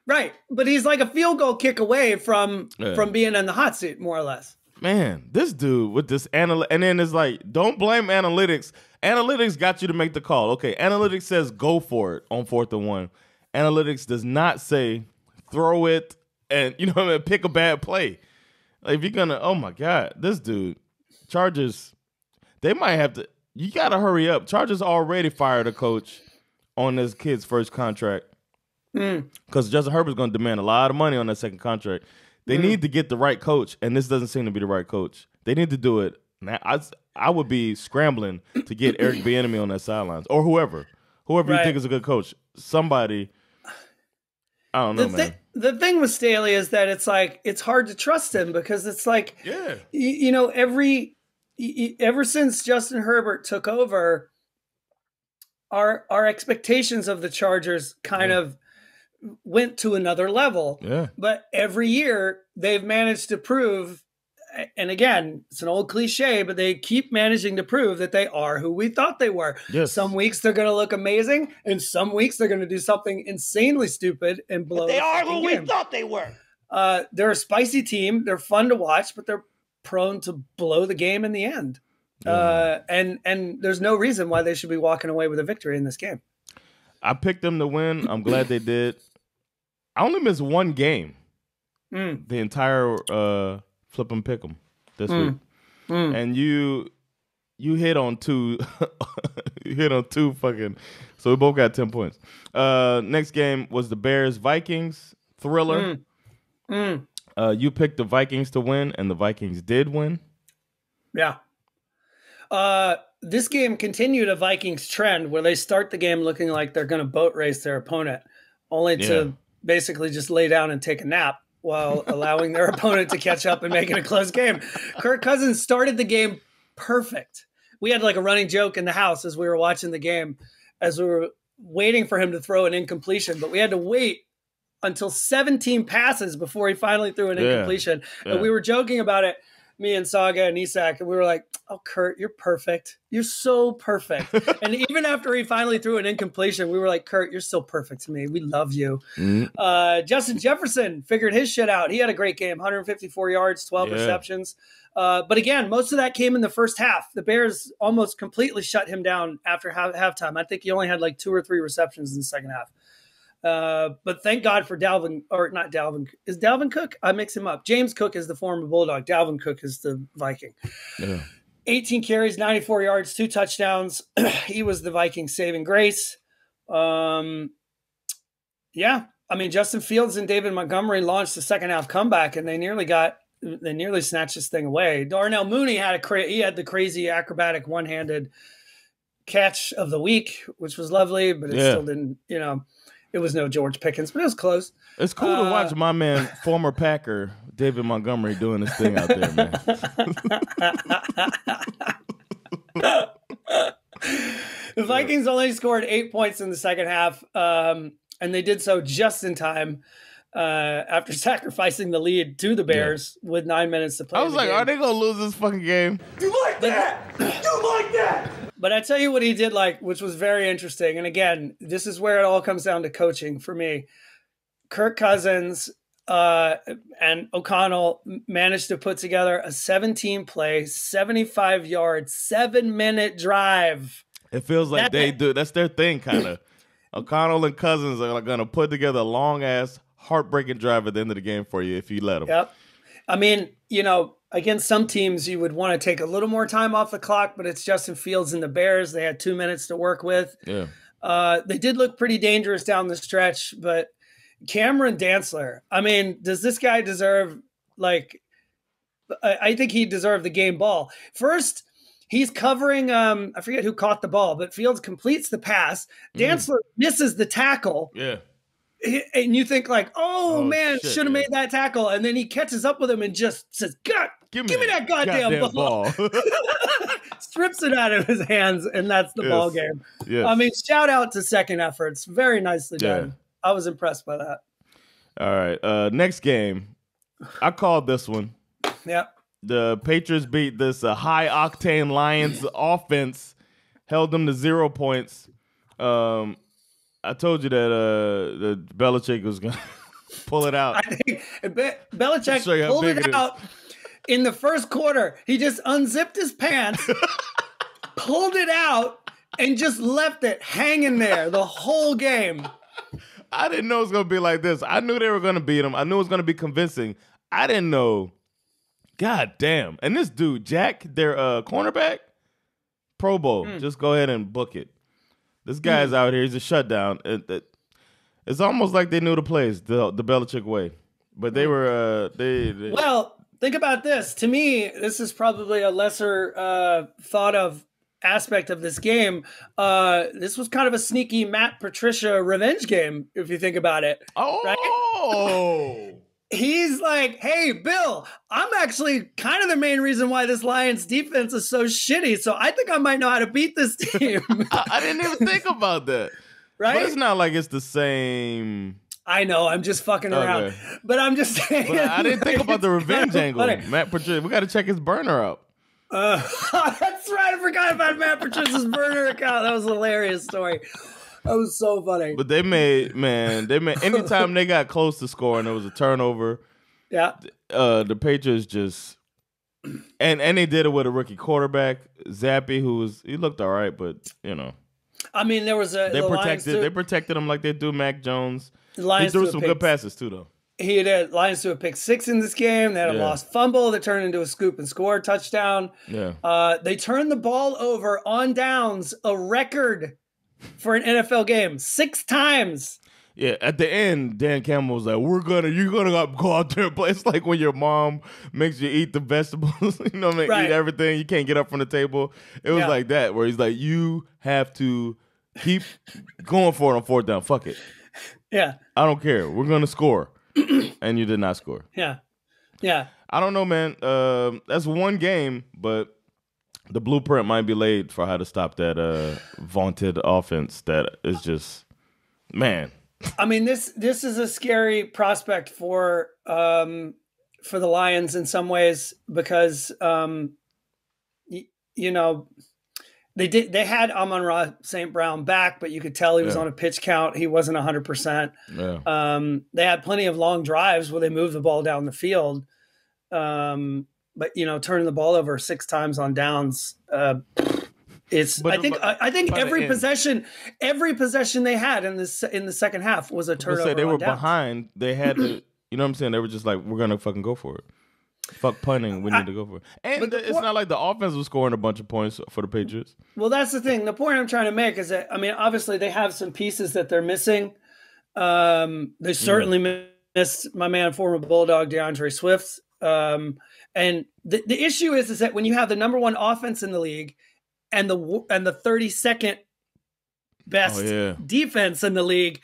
Right. But he's like a field goal kick away from being in the hot seat, more or less. Man, this dude with this and then it's like, don't blame analytics. Analytics got you to make the call. Okay, analytics says go for it on 4th and 1. Analytics does not say throw it and pick a bad play. Like if you're gonna, oh my God, this dude, Chargers, they might have to. You gotta hurry up. Chargers already fired a coach on this kid's first contract because Justin Herbert's gonna demand a lot of money on that second contract. They need to get the right coach, and this doesn't seem to be the right coach. They need to do it. Now, I would be scrambling to get Eric Bieniemy on that sidelines or whoever you think is a good coach. Somebody. I don't know, man. The thing with Staley is that it's like it's hard to trust him because it's like, ever since Justin Herbert took over, our expectations of the Chargers kind of went to another level. Yeah. But every year they've managed to prove And again, it's an old cliche, but they keep managing to prove that they are who we thought they were. Yes. Some weeks they're going to look amazing, and some weeks they're going to do something insanely stupid and blow. But they are who we thought they were. They're a spicy team. They're fun to watch, but they're prone to blow the game in the end. And there's no reason why they should be walking away with a victory in this game. I picked them to win. I'm glad they did. I only missed one game. The entire flip 'em pick 'em this week. And you hit on two. You hit on two fucking. So we both got 10 points. Next game was the Bears Vikings thriller. You picked the Vikings to win, and the Vikings did win. Yeah. This game continued a Vikings trend where they start the game looking like they're going to boat race their opponent, only to basically just lay down and take a nap while allowing their opponent to catch up and make it a close game. Kirk Cousins started the game perfect. We had like a running joke in the house as we were watching the game, as we were waiting for him to throw an incompletion, but we had to wait until 17 passes before he finally threw an incompletion. And we were joking about it, me and Saga and Isak, and we were like, oh, Kurt, you're perfect. You're so perfect. And even after he finally threw an incompletion, we were like, Kurt, you're still perfect to me. We love you. Justin Jefferson figured his shit out. He had a great game, 154 yards, 12 receptions. But again, most of that came in the first half. The Bears almost completely shut him down after halftime. I think he only had like 2 or 3 receptions in the second half. But thank God for Dalvin, or not Dalvin. Is Dalvin Cook? I mix him up. James Cook is the former Bulldog. Dalvin Cook is the Viking. 18 carries, 94 yards, 2 touchdowns. He was the Viking saving grace. I mean, Justin Fields and David Montgomery launched the second half comeback, and they nearly snatched this thing away. Darnell Mooney had the crazy acrobatic one-handed catch of the week, which was lovely, but it still didn't, it was no George Pickens, but it was close. It's cool to watch my man, former Packer, David Montgomery, doing this thing out there, man. The Vikings only scored 8 points in the second half, and they did so just in time after sacrificing the lead to the Bears with 9 minutes to play. I was like, are they going to lose this fucking game? You like that? You like that? But I tell you what he did like, which was very interesting. And again, this is where it all comes down to coaching for me. Kirk Cousins and O'Connell managed to put together a 17-play, 75-yard, 7-minute drive. It feels like they do. That's their thing, kind of. O'Connell and Cousins are going to put together a long-ass, heartbreaking drive at the end of the game for you if you let them. Yep. I mean, against some teams, you would want to take a little more time off the clock, but it's Justin Fields and the Bears. They had 2 minutes to work with. Yeah. They did look pretty dangerous down the stretch, but Cameron Dantzler, I mean, does this guy deserve, I think he deserved the game ball. First, he's covering, I forget who caught the ball, but Fields completes the pass. Dantzler misses the tackle. Yeah. And you think oh man, should have made that tackle. And then he catches up with him and just says, God, give me that goddamn ball. Strips it out of his hands, and that's the ball game. Yes. I mean, shout out to second efforts. Very nicely done. I was impressed by that. All right. Next game. I called this one. Yep. The Patriots beat this high-octane Lions offense, held them to 0 points. I told you that Belichick was going to pull it out. I think Belichick pulled it out in the first quarter. He just unzipped his pants, pulled it out, and just left it hanging there the whole game. I didn't know it was going to be like this. I knew they were going to beat him. I knew it was going to be convincing. I didn't know. God damn. And this dude, Jack, their cornerback, Pro Bowl. Just go ahead and book it. This guy's out here. He's a shutdown. It's almost like they knew the plays, the Belichick way. But they were Well, think about this. To me, this is probably a lesser thought of aspect of this game. This was kind of a sneaky Matt Patricia revenge game, if you think about it. Oh. Right? He's like, hey, Bill, I'm actually kind of the main reason why this Lions defense is so shitty. So I think I might know how to beat this team. I didn't even think about that. Right? But it's not like it's the same. I know, I'm just fucking around. Okay. But I'm just saying. But I didn't think about the revenge angle. funny. Matt Patricia, we got to check his burner out. That's right. I forgot about Matt Patricia's burner account. That was a hilarious story. That was so funny. But they made anytime they got close to scoring, there was a turnover. Yeah. The Patriots just and they did it with a rookie quarterback, Zappy, he looked all right, but you know. I mean, there was they protected him like they do Mac Jones. The Lions he threw some good passes too, though. He did. Lions threw a pick 6 in this game. They had a lost fumble that turned into a scoop and score touchdown. Yeah. They turned the ball over on downs, a record for an NFL game, 6 times. Yeah, at the end, Dan Campbell was like, you're gonna go out there and play. It's like when your mom makes you eat the vegetables, you know, eat everything. You can't get up from the table. It was like that, where he's like, you have to keep going for it on 4th down. Fuck it. Yeah. I don't care. We're gonna score. And you did not score. Yeah. Yeah. I don't know, man. That's one game, but the blueprint might be laid for how to stop that vaunted offense that is just, man. I mean, this is a scary prospect for the Lions in some ways because you know, they had Amon-Ra St. Brown back, but you could tell he was on a pitch count. He wasn't 100%. Yeah. They had plenty of long drives where they moved the ball down the field. But you know, turning the ball over 6 times on downs, I think every possession they had in the second half was a turnover. They were behind. They had to, you know what I'm saying? They were just like, we're gonna fucking go for it. Fuck punting. We need to go for it. And it's not like the offense was scoring a bunch of points for the Patriots. Well, that's the thing. The point I'm trying to make is that, I mean, obviously they have some pieces that they're missing. They certainly missed my man, former Bulldog DeAndre Swift. And the issue is that when you have the number 1 offense in the league and the 32nd best defense in the league,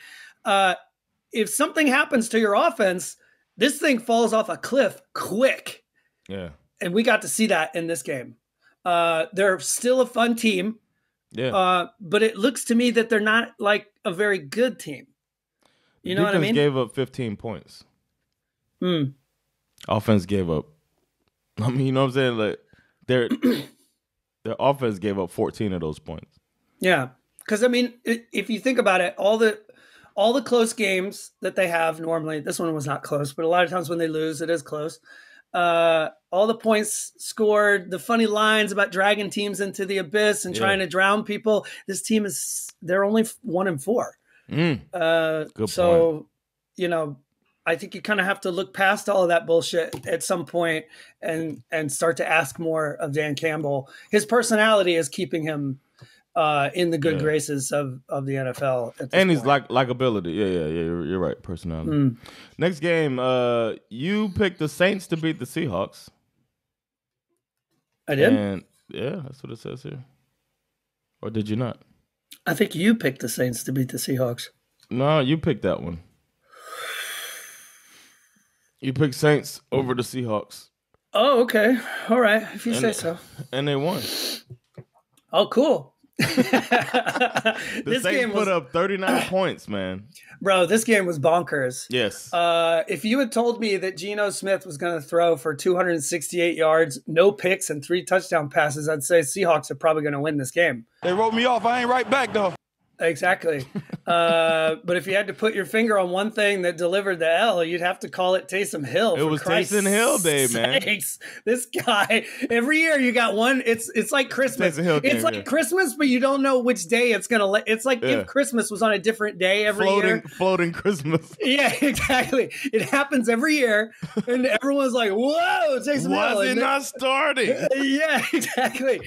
if something happens to your offense, this thing falls off a cliff quick. Yeah. And we got to see that in this game. They're still a fun team. Yeah. But it looks to me that they're not like a very good team. You know what I mean? Defense gave up 15 points. Offense gave up. I mean, you know what I'm saying? Like their offense gave up 14 of those points. Yeah. Because I mean, if you think about it, all the close games that they have normally, this one was not close, but a lot of times when they lose, it is close. All the points scored, the funny lines about dragging teams into the abyss and trying to drown people. This team they're only 1-4. Good so, point. You know, I think you kind of have to look past all of that bullshit at some point and start to ask more of Dan Campbell. His personality is keeping him in the good graces of the NFL. And his likability. Yeah. You're right. Personality. Next game, you picked the Saints to beat the Seahawks. I did? And yeah, that's what it says here. Or did you not? I think you picked the Saints to beat the Seahawks. No, you picked that one. You picked Saints over the Seahawks. Oh, okay. All right. If you say so. And they won. Oh, cool. The Saints game put up 39 points, man. Bro, this game was bonkers. Yes. If you had told me that Geno Smith was going to throw for 268 yards, no picks, and 3 touchdown passes, I'd say Seahawks are probably going to win this game. They wrote me off. I ain't right back, though. Exactly. But if you had to put your finger on one thing that delivered the L, you'd have to call it Taysom Hill. It was Taysom Hill Day, man. This guy, every year you got one. It's like Christmas. It's like Christmas, but you don't know which day it's going to. It's like if Christmas was on a different day every year. Floating Christmas. Yeah, exactly. It happens every year. And everyone's like, whoa, Taysom Hill. Was he not starting? Yeah, exactly.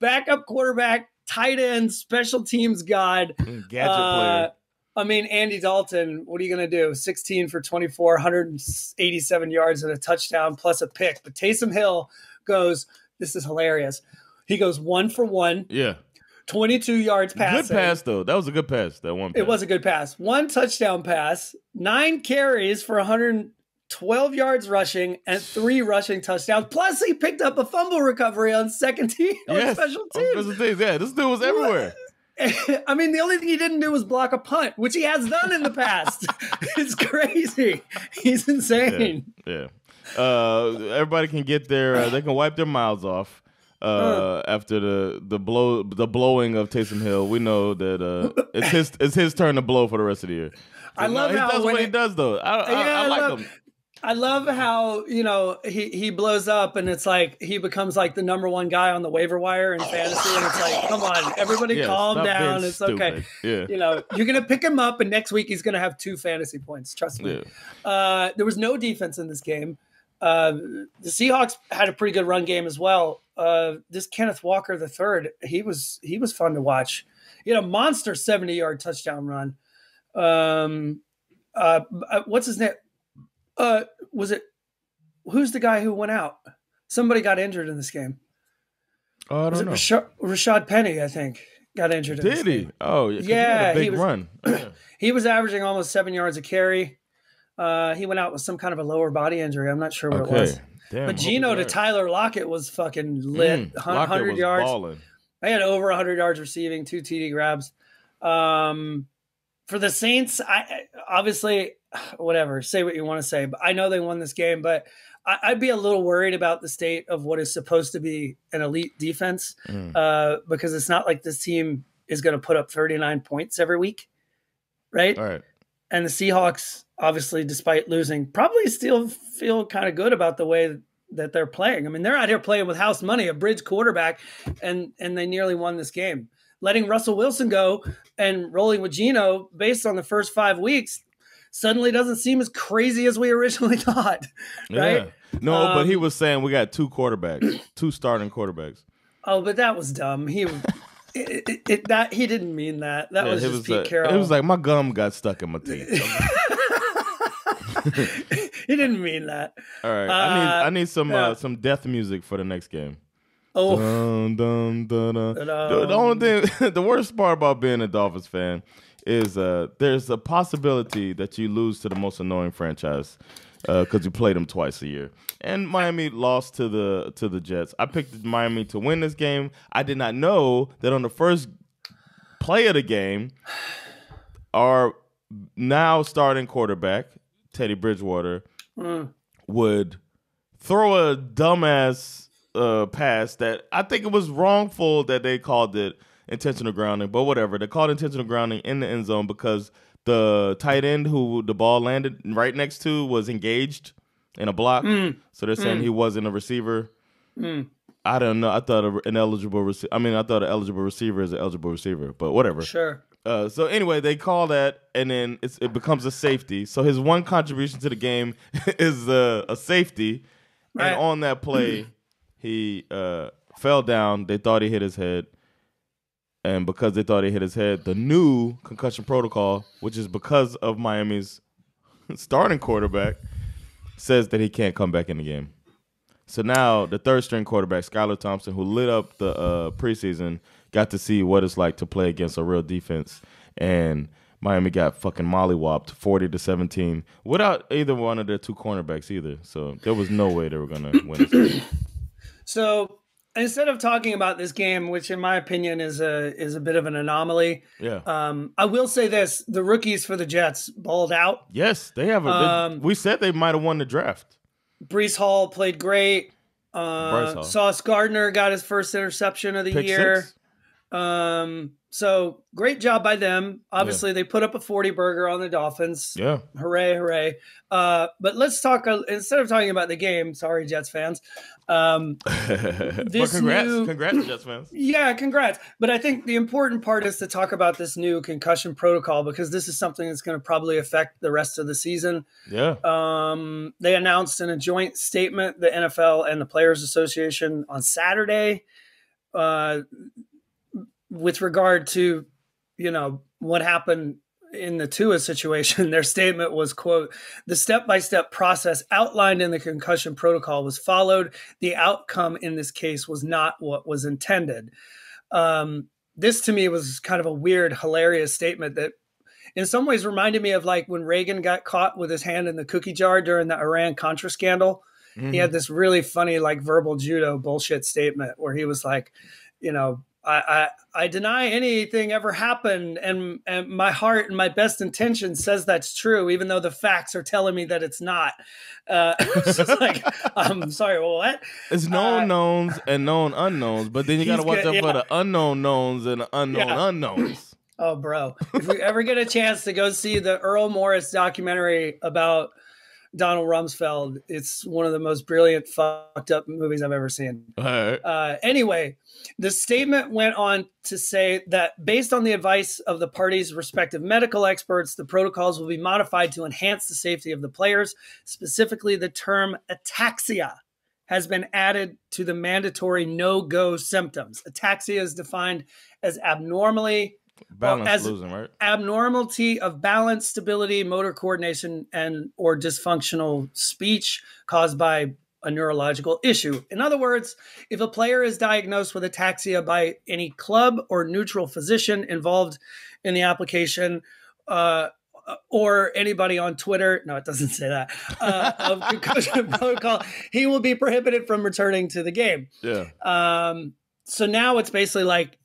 Backup quarterback. Tight end, special teams god. Gadget player. I mean, Andy Dalton, what are you going to do? 16 for 24, 187 yards and a touchdown plus a pick. But Taysom Hill goes, this is hilarious. He goes 1 for 1. Yeah. 22 yards passing. Good pass, though. That was a good pass, that one pass. It was a good pass. 1 touchdown pass, 9 carries for 112 yards rushing and 3 rushing touchdowns. Plus, he picked up a fumble recovery on second team on special teams. Yeah, this dude was everywhere. I mean, the only thing he didn't do was block a punt, which he has done in the past. It's crazy. He's insane. Yeah. Everybody can get their they can wipe their mouths off after the blowing of Taysom Hill. We know that it's his turn to blow for the rest of the year. So I love he how does what he does though. I like him. I love how, he blows up and it's like he becomes like the number one guy on the waiver wire in fantasy. And it's like, come on, everybody calm down. It's okay. Yeah. You're going to pick him up and next week he's going to have 2 fantasy points. Trust me. Yeah. There was no defense in this game. The Seahawks had a pretty good run game as well. This Kenneth Walker III, he was fun to watch. He had a monster 70-yard touchdown run. What's his name? Who's the guy who went out? Somebody got injured in this game. Oh, I don't know. Rashad Penny, I think, got injured. Did he? Oh, yeah. Yeah, he had a big run. He was averaging almost 7 yards a carry. He went out with some kind of a lower body injury. I'm not sure what it was. Damn, but Geno to Tyler Lockett was fucking lit. 100 yards. Balling. They had over 100 yards receiving, 2 TD grabs. For the Saints, I obviously, whatever, say what you want to say, but I know they won this game, but I'd be a little worried about the state of what is supposed to be an elite defense because it's not like this team is going to put up 39 points every week, right? All right. And the Seahawks, obviously, despite losing, probably still feel kind of good about the way that they're playing. I mean, they're out here playing with house money, a bridge quarterback, and they nearly won this game. Letting Russell Wilson go and rolling with Geno based on the first 5 weeks suddenly doesn't seem as crazy as we originally thought, right? Yeah. No, but he was saying we got 2 quarterbacks, 2 starting quarterbacks. Oh, but that was dumb. He didn't mean that. That was just Pete Carroll. It was like my gum got stuck in my teeth. He didn't mean that. All right, I need some death music for the next game. Oh, dun, dun, dun, dun. The only thing, the worst part about being a Dolphins fan is there's a possibility that you lose to the most annoying franchise because you play them twice a year. And Miami lost to the Jets. I picked Miami to win this game. I did not know that on the first play of the game, our now starting quarterback Teddy Bridgewater would throw a dumbass pass that I think it was wrongful that they called it intentional grounding, but whatever. They called intentional grounding in the end zone because the tight end who the ball landed right next to was engaged in a block. So they're saying he wasn't a receiver. I don't know. I thought an eligible receiver. I thought an eligible receiver is an eligible receiver, but whatever. Sure. So anyway, they call that, and then it becomes a safety. So his one contribution to the game is a safety, right. And on that play, he fell down. They thought he hit his head. And because they thought he hit his head, the new concussion protocol, which is because of Miami's starting quarterback, says that he can't come back in the game. So now the third-string quarterback, Skylar Thompson, who lit up the preseason, got to see what it's like to play against a real defense. And Miami got fucking mollywopped 40-17 without either one of their 2 cornerbacks either. So there was no way they were going to win this game. So instead of talking about this game, which in my opinion is a bit of an anomaly, I will say this: the rookies for the Jets balled out. Yes, they have. We said they might have won the draft. Breece Hall played great. Sauce Gardner got his first interception of the year. 6. So great job by them. Obviously, they put up a 40-burger on the Dolphins. Yeah. Hooray, hooray. But let's talk, instead of talking about the game, sorry, Jets fans. This congrats, Jets fans. Yeah, congrats. But I think the important part is to talk about this new concussion protocol because this is something that's going to probably affect the rest of the season. Yeah. They announced in a joint statement, the NFL and the Players Association on Saturday, with regard to, what happened in the Tua situation. Their statement was, quote, "The step-by-step process outlined in the concussion protocol was followed. The outcome in this case was not what was intended." This to me was kind of a weird, hilarious statement that in some ways reminded me of like when Reagan got caught with his hand in the cookie jar during the Iran-Contra scandal. Mm-hmm. He had this really funny, like verbal judo bullshit statement where he was like, I deny anything ever happened, and my heart and my best intention says that's true, even though the facts are telling me that it's not. It's just like, I'm sorry, what? It's known knowns and known unknowns, but then you got to watch out for the unknown knowns and the unknown unknowns. Oh, bro. If we ever get a chance to go see the Earl Morris documentary about Donald Rumsfeld, it's one of the most brilliant, fucked up movies I've ever seen. All right. Anyway, the statement went on to say that based on the advice of the parties' respective medical experts, the protocols will be modified to enhance the safety of the players. Specifically, the term ataxia has been added to the mandatory no-go symptoms. Ataxia is defined as abnormality of balance, stability, motor coordination, and or dysfunctional speech caused by a neurological issue. In other words, if a player is diagnosed with ataxia by any club or neutral physician involved in the application, or anybody on Twitter, no, it doesn't say that, of concussion protocol, he will be prohibited from returning to the game. Yeah. So now it's basically like,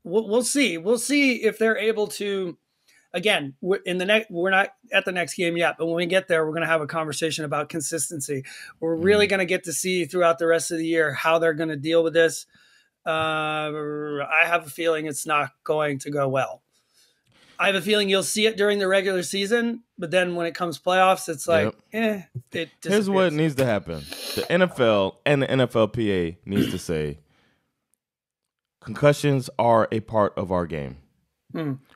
we'll see. We'll see if they're able to, again, we're not at the next game yet, but when we get there, we're going to have a conversation about consistency. We're really going to get to see throughout the rest of the year how they're going to deal with this. I have a feeling it's not going to go well. I have a feeling you'll see it during the regular season, but then when it comes playoffs, it's like, it disappears. Here's what needs to happen. The NFL and the NFLPA needs to say, concussions are a part of our game.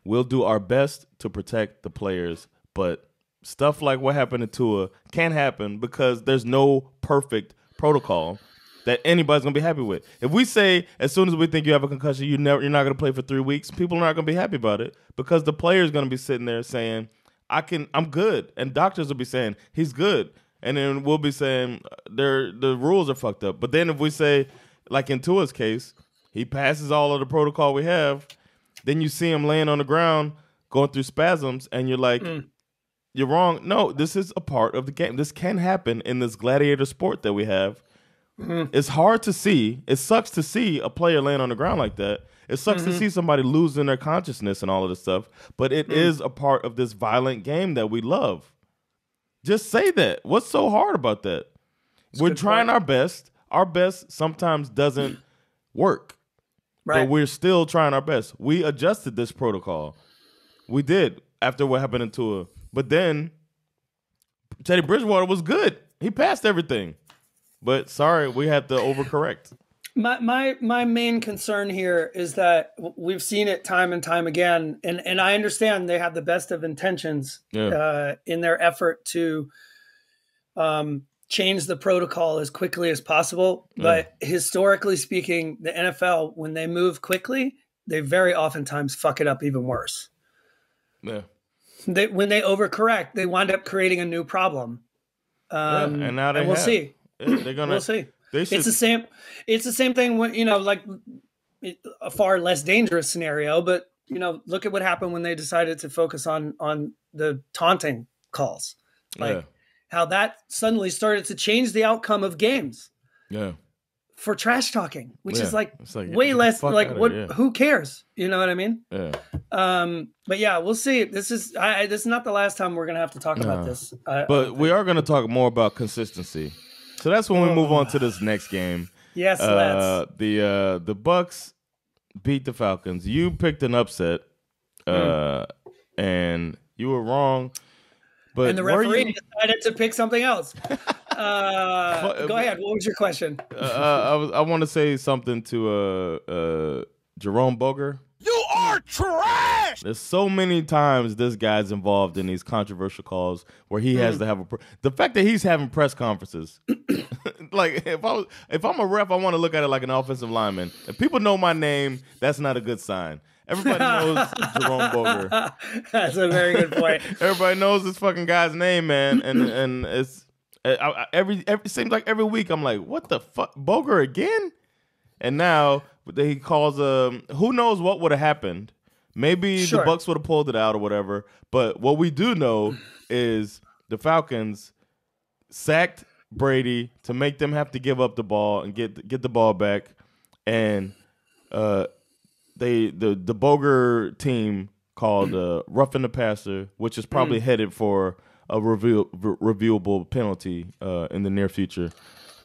We'll do our best to protect the players, but stuff like what happened to Tua can't happen because there's no perfect protocol that anybody's going to be happy with. If we say as soon as we think you have a concussion, you're not going to play for 3 weeks, people are not going to be happy about it because the player's going to be sitting there saying, I'm good. And doctors will be saying, he's good. And then we'll be saying the rules are fucked up. But then if we say, like in Tua's case, he passes all of the protocol we have, then you see him laying on the ground going through spasms, and you're like, you're wrong. No, this is a part of the game. This can happen in this gladiator sport that we have. It's hard to see. It sucks to see a player laying on the ground like that. It sucks to see somebody losing their consciousness and all of this stuff, but it is a part of this violent game that we love. Just say that. What's so hard about that? We're trying our best. Our best sometimes doesn't work. Right. But we're still trying our best. We adjusted this protocol. We did after what happened in Tua. But then Teddy Bridgewater was good. He passed everything. But sorry, we had to overcorrect. My main concern here is that we've seen it time and time again, and I understand they have the best of intentions in their effort to change the protocol as quickly as possible. But historically speaking, the NFL, when they move quickly, they very oftentimes fuck it up even worse. Yeah. When they overcorrect, they wind up creating a new problem. And now we'll see. They're gonna. We'll see. It's the same. It's the same thing when like a far less dangerous scenario. But look at what happened when they decided to focus on the taunting calls, how that suddenly started to change the outcome of games. Yeah. For trash talking, which is like way less like what? Who cares? You know what I mean? Yeah. But yeah, we'll see. This is not the last time we're gonna have to talk about this. But we are gonna talk more about consistency. So that's when we move on to this next game. Yes, let's. The Bucks beat the Falcons. You picked an upset, and you were wrong. But and the referee decided to pick something else. Go ahead. What was your question? I want to say something to Jerome Boger. You are trash! There's so many times this guy's involved in these controversial calls where he has to have the fact that he's having press conferences. Like if I'm a ref, I want to look at it like an offensive lineman. If people know my name, that's not a good sign. Everybody knows Jerome Boger. That's a very good point. Everybody knows this fucking guy's name, man, and it's it seems like every week I'm like, what the fuck, Boger again? And now he calls who knows what would have happened. Maybe the Bucks would have pulled it out or whatever. But what we do know is the Falcons sacked Brady to make them have to give up the ball and get the ball back. And the Boger team called roughing the passer, which is probably headed for a reviewable penalty in the near future.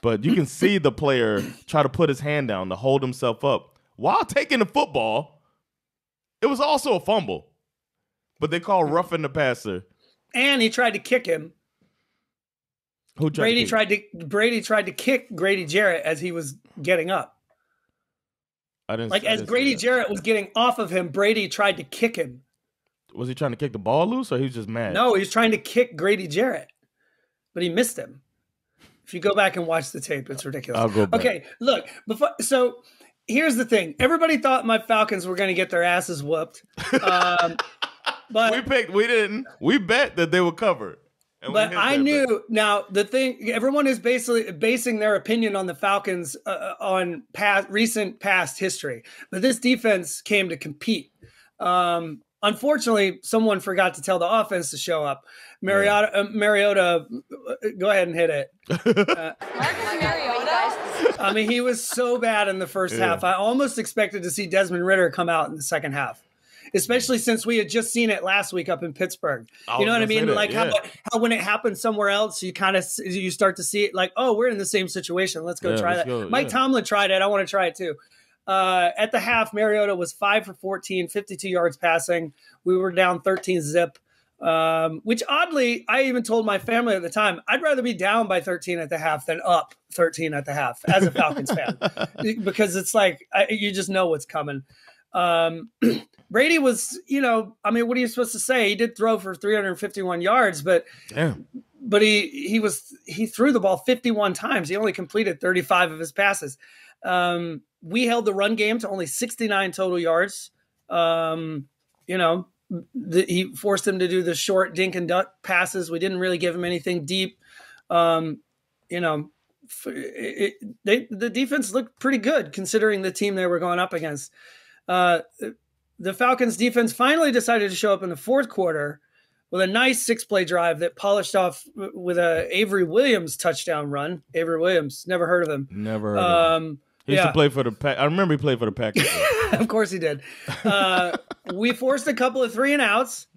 But you can see the player try to put his hand down to hold himself up while taking the football. It was also a fumble, but they call roughing the passer. And he tried to kick him. Brady tried to kick Grady Jarrett as he was getting up. As Grady Jarrett was getting off of him, Brady tried to kick him. Was he trying to kick the ball loose, or he was just mad? No, he was trying to kick Grady Jarrett, but he missed him. If you go back and watch the tape, it's ridiculous. I'll go back. Okay, look. So here's the thing. Everybody thought my Falcons were going to get their asses whooped. But we didn't. We bet that they would cover. But I knew. Now, the thing, everyone is basically basing their opinion on the Falcons on recent past history. But this defense came to compete. Unfortunately, someone forgot to tell the offense to show up. Mariota, go ahead and hit it. I mean, he was so bad in the first half. I almost expected to see Desmond Ridder come out in the second half, especially since we had just seen it last week up in Pittsburgh. You know what I mean? Like how when it happens somewhere else, you start to see it like, oh, we're in the same situation. Let's go try that. Mike Tomlin tried it. I want to try it too. At the half, Mariota was 5 for 14, 52 yards passing. We were down 13 zip, which oddly, I even told my family at the time, I'd rather be down by 13 at the half than up 13 at the half as a Falcons fan, because it's like, you just know what's coming. Brady was, what are you supposed to say? He did throw for 351 yards, but he threw the ball 51 times. He only completed 35 of his passes. We held the run game to only 69 total yards. He forced him to do the short dink and duck passes. We didn't really give him anything deep. The defense looked pretty good considering the team they were going up against. The Falcons defense finally decided to show up in the fourth quarter with a nice 6-play drive that polished off with a Avery Williams touchdown run. Avery Williams, never heard of him. Never heard of him. He used to play for the Pack. I remember he played for the Packers. Of course he did. We forced a couple of 3-and-outs.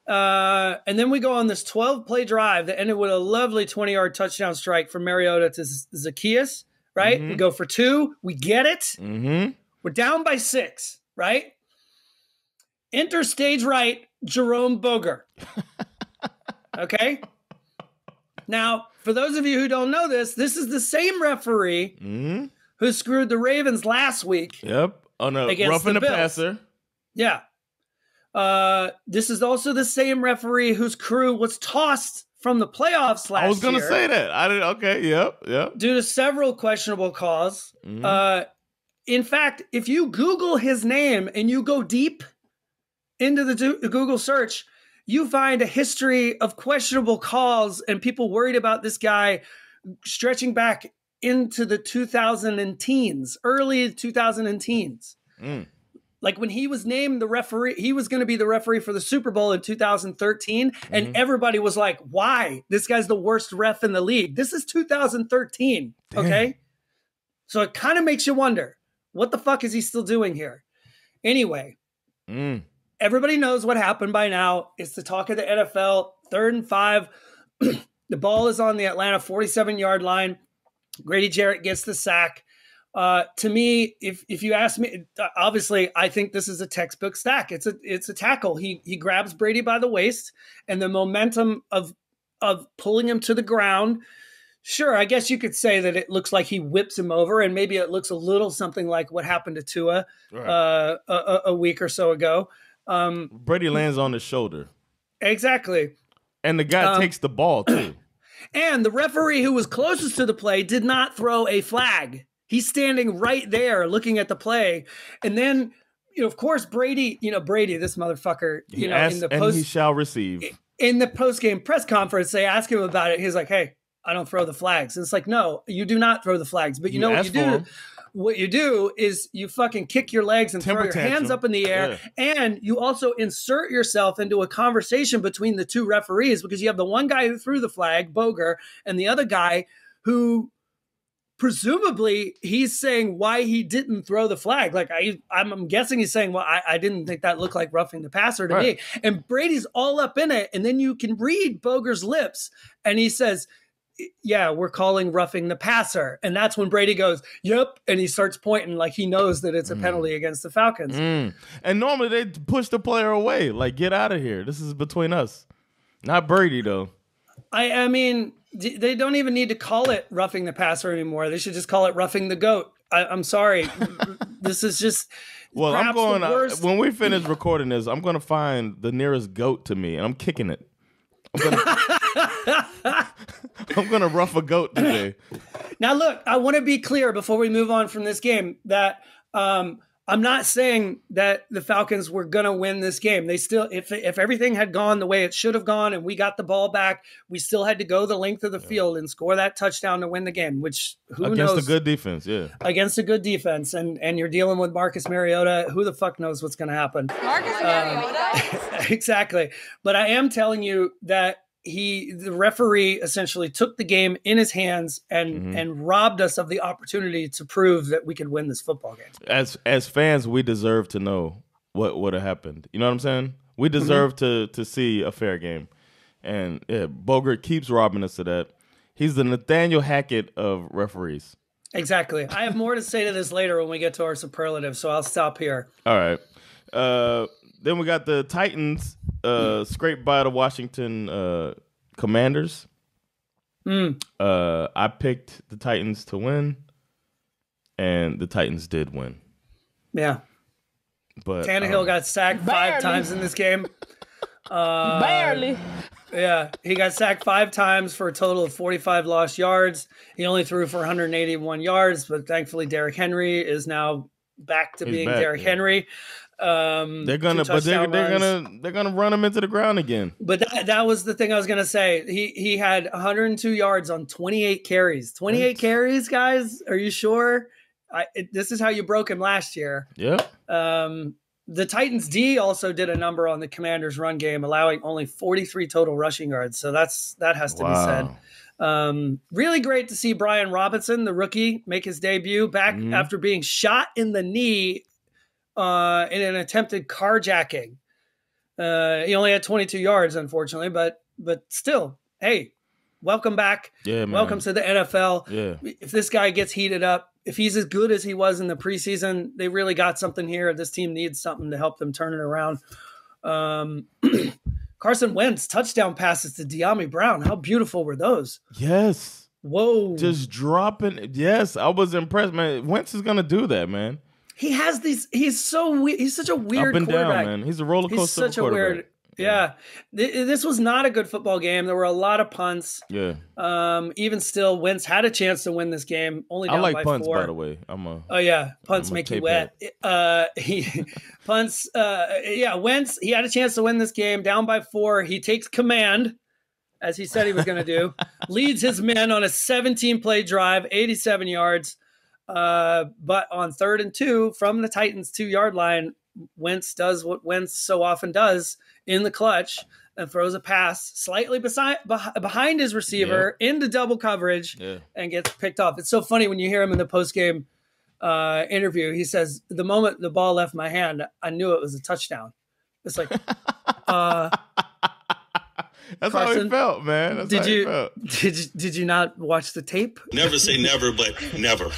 And then we go on this 12-play drive that ended with a lovely 20-yard touchdown strike from Mariota to Zacchaeus, right? Mm-hmm. We go for 2. We get it. Mm-hmm. We're down by 6, right? Enter stage right, Jerome Boger. Okay? Now, for those of you who don't know this is the same referee who screwed the Ravens last week. Yep. On a roughing the passer. Yeah. This is also the same referee whose crew was tossed from the playoffs last year. I was going to say that. I didn't. Okay. Yep. Due to several questionable calls. In fact, if you Google his name and you go deep into the Google search, you find a history of questionable calls and people worried about this guy stretching back into the 2010s, early 2010s. Like when he was named the referee, he was going to be the referee for the Super Bowl in 2013. And everybody was like, why? This guy's the worst ref in the league. This is 2013. Damn. Okay. So it kind of makes you wonder, what the fuck is he still doing here? Anyway, everybody knows what happened by now. It's the talk of the NFL. 3rd and 5. The ball is on the Atlanta 47-yard line. Grady Jarrett gets the sack. To me, if you ask me, obviously, I think this is a textbook sack. It's a tackle. He grabs Brady by the waist, and the momentum of pulling him to the ground. Sure, I guess you could say that it looks like he whips him over, and maybe it looks a little something like what happened to Tua a week or so ago. Brady lands on his shoulder. Exactly. And the guy takes the ball, too. And the referee who was closest to the play did not throw a flag. He's standing right there looking at the play. And then, of course, Brady, this motherfucker, he shall receive. In the post-game press conference, they ask him about it. He's like, hey, I don't throw the flags. And it's like, no, you do not throw the flags. But you know what you do? What you do is you fucking kick your legs and throw your hands up in the air. Yeah. And you also insert yourself into a conversation between the two referees, because you have the one guy who threw the flag, Boger, and the other guy who presumably he's saying why he didn't throw the flag. Like I'm guessing he's saying, well, I didn't think that looked like roughing the passer to me. And Brady's all up in it. And then you can read Boger's lips and he says, yeah, we're calling roughing the passer. And that's when Brady goes, yep. And he starts pointing like he knows that it's a penalty against the Falcons. And normally they push the player away. Like, get out of here. This is between us. Not Brady, though. I mean, they don't even need to call it roughing the passer anymore. They should just call it roughing the goat. I'm sorry. This is just... Well, I'm going... when we finish recording this, I'm going to find the nearest goat to me, and I'm kicking it. I'm gonna rough a goat today. Now, look, I want to be clear before we move on from this game that I'm not saying that the Falcons were gonna win this game. They still, if everything had gone the way it should have gone and we got the ball back, we still had to go the length of the field and score that touchdown to win the game. Which who knows? Against a good defense, yeah. Against a good defense, and you're dealing with Marcus Mariota. Who the fuck knows what's gonna happen? Marcus Mariota. Exactly. But I am telling you that the referee essentially took the game in his hands and robbed us of the opportunity to prove that we could win this football game. As fans, we deserve to know what would have happened. You know what I'm saying? We deserve to see a fair game. And Boger keeps robbing us of that. He's the Nathaniel Hackett of referees. Exactly. I have more to say to this later when we get to our superlative, so I'll stop here. All right. Then we got the Titans scraped by the Washington Commanders. I picked the Titans to win, and the Titans did win. Yeah. But Tannehill got sacked 5 times in this game. Barely. Yeah, he got sacked 5 times for a total of 45 lost yards. He only threw for 181 yards, but thankfully Derrick Henry is now back to being Derrick Henry. They're gonna run him into the ground again. But that was the thing I was gonna say. He had 102 yards on 28 carries. 28 carries, guys. Are you sure? This is how you broke him last year. Yeah. The Titans D also did a number on the Commanders' run game, allowing only 43 total rushing yards. So that has to be said. Really great to see Brian Robinson, the rookie, make his debut back after being shot in the knee in an attempted carjacking. He only had 22 yards, unfortunately, but still, hey, welcome back. Yeah, man. Welcome to the NFL. Yeah. If this guy gets heated up, if he's as good as he was in the preseason, they really got something here. This team needs something to help them turn it around. Carson Wentz touchdown passes to De'Ami Brown. How beautiful were those? Yes. Whoa. Just dropping. Yes, I was impressed, man. Wentz is going to do that, man. He has these. He's such a weird up and quarterback. down, man. He's a roller coaster. He's such a weird. Yeah. This was not a good football game. There were a lot of punts. Yeah. Even still, Wentz had a chance to win this game. Only down I like by punts, 4. by the way. Punts make you wet. Punts. Wentz. He had a chance to win this game. Down by 4. He takes command, as he said he was going to do. Leads his men on a 17-play drive, 87 yards. But on 3rd and 2 from the Titans' 2-yard line, Wentz does what Wentz so often does in the clutch and throws a pass slightly behind his receiver into double coverage and gets picked off. It's so funny when you hear him in the postgame interview. He says, the moment the ball left my hand, I knew it was a touchdown. It's like, that's Carson, how he felt, man. That's how he felt. Did you not watch the tape? Never say never, but never.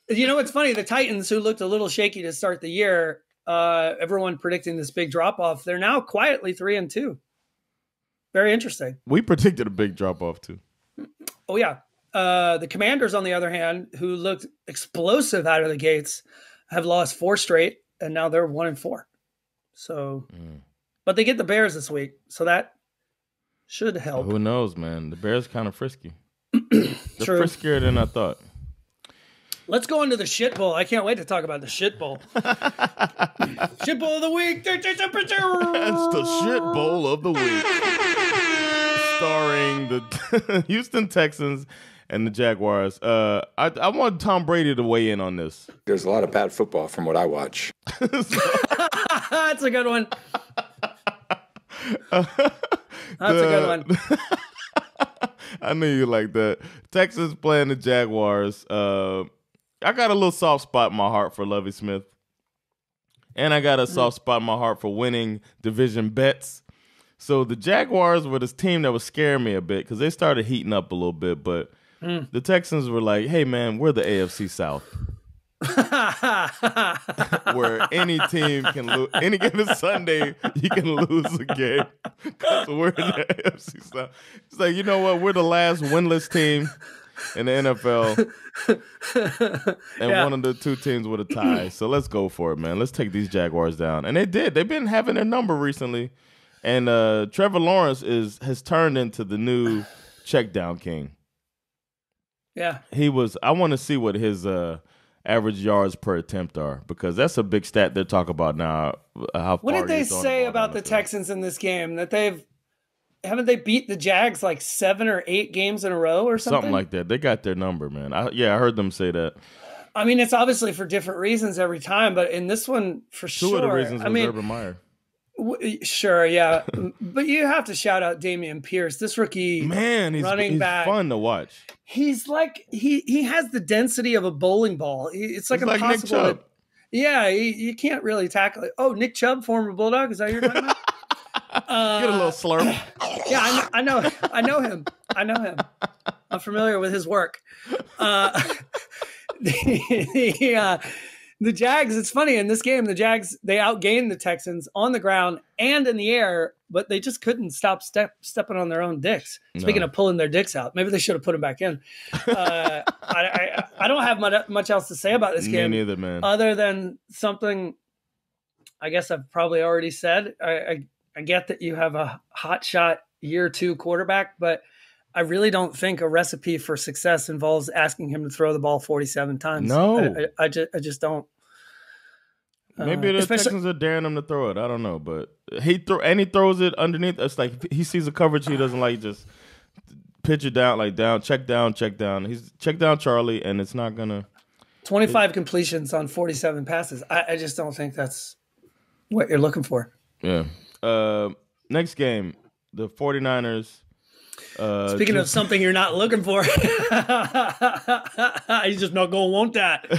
You know what's funny? The Titans, who looked a little shaky to start the year, everyone predicting this big drop off, they're now quietly 3-2. Very interesting. We predicted a big drop off too. Oh yeah. The Commanders, on the other hand, who looked explosive out of the gates, have lost 4 straight, and now they're 1-4. So, but they get the Bears this week, so that should help. Who knows, man? The Bears kind of frisky. They're friskier than I thought. Let's go into the shit bowl. I can't wait to talk about the shit bowl. Shit bowl of the week. It's the shit bowl of the week. Starring the Houston Texans and the Jaguars. I want Tom Brady to weigh in on this. There's a lot of bad football from what I watch. That's a good one. That's a good one. I knew you like that. Texas playing the Jaguars. I got a little soft spot in my heart for Lovie Smith. And I got a soft spot in my heart for winning division bets. So the Jaguars were this team that was scaring me a bit because they started heating up a little bit. But the Texans were like, hey, man, we're the AFC South. Where any team can lose. Any given Sunday, you can lose a game because we're in the AFC South. It's like, you know what? We're the last winless team in the NFL. And one of the two teams with a tie. So let's go for it, man. Let's take these Jaguars down. And they did. They've been having their number recently. And Trevor Lawrence has turned into the new check down king. Yeah. I want to see what his average yards per attempt are, because that's a big stat they're talking about now. What did they say about the Texans in this game? That haven't they beat the Jags like 7 or 8 games in a row or something? Something like that. They got their number, man. I heard them say that. I mean, it's obviously for different reasons every time, but in this one, for sure. Two of the reasons was Urban Meyer. Sure, yeah. But you have to shout out Dameon Pierce. This rookie he's running back. Fun to watch. He's like, he has the density of a bowling ball. It's like impossible. Nick Chubb. You can't really tackle it. Oh, Nick Chubb, former Bulldog. Is that your talking about? Get a little slurp. Yeah, I know him. I'm familiar with his work. The Jags, it's funny, in this game, the Jags, they outgained the Texans on the ground and in the air, but they just couldn't stop stepping on their own dicks. Speaking of pulling their dicks out, maybe they should have put them back in. I don't have much else to say about this game. Me neither, man. Other than something I guess I've probably already said. I get that you have a hot shot year 2 quarterback, but I really don't think a recipe for success involves asking him to throw the ball 47 times. No. I just don't. Maybe the Texans are daring him to throw it. I don't know, but he throws it underneath. It's like he sees a coverage he doesn't like, just pitch it down, check down. He's check down Charlie, and it's not gonna. 25 completions on 47 passes. I just don't think that's what you're looking for. Yeah. Next game, the 49ers. Speaking of something you're not looking for, he's just not going to want that.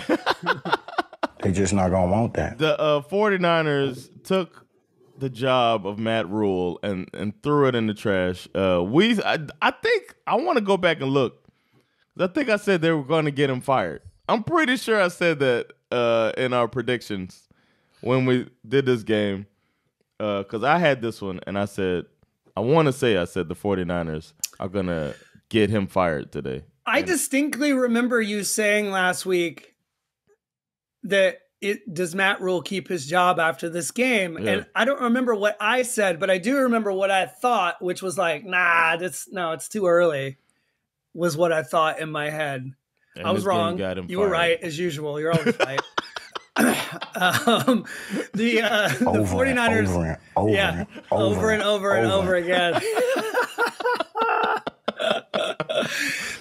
They just not going to want that. The 49ers took the job of Matt Rhule and threw it in the trash. I think I want to go back and look. I think I said they were going to get him fired. I'm pretty sure I said that in our predictions when we did this game, because I had this one and I said the 49ers are going to get him fired today. I distinctly remember you saying last week that does Matt Rhule keep his job after this game? Yeah. And I don't remember what I said, but I do remember what I thought, which was like, it's too early, was what I thought in my head. And I was wrong. You were right, as usual. You're always right. The 49ers over and over again.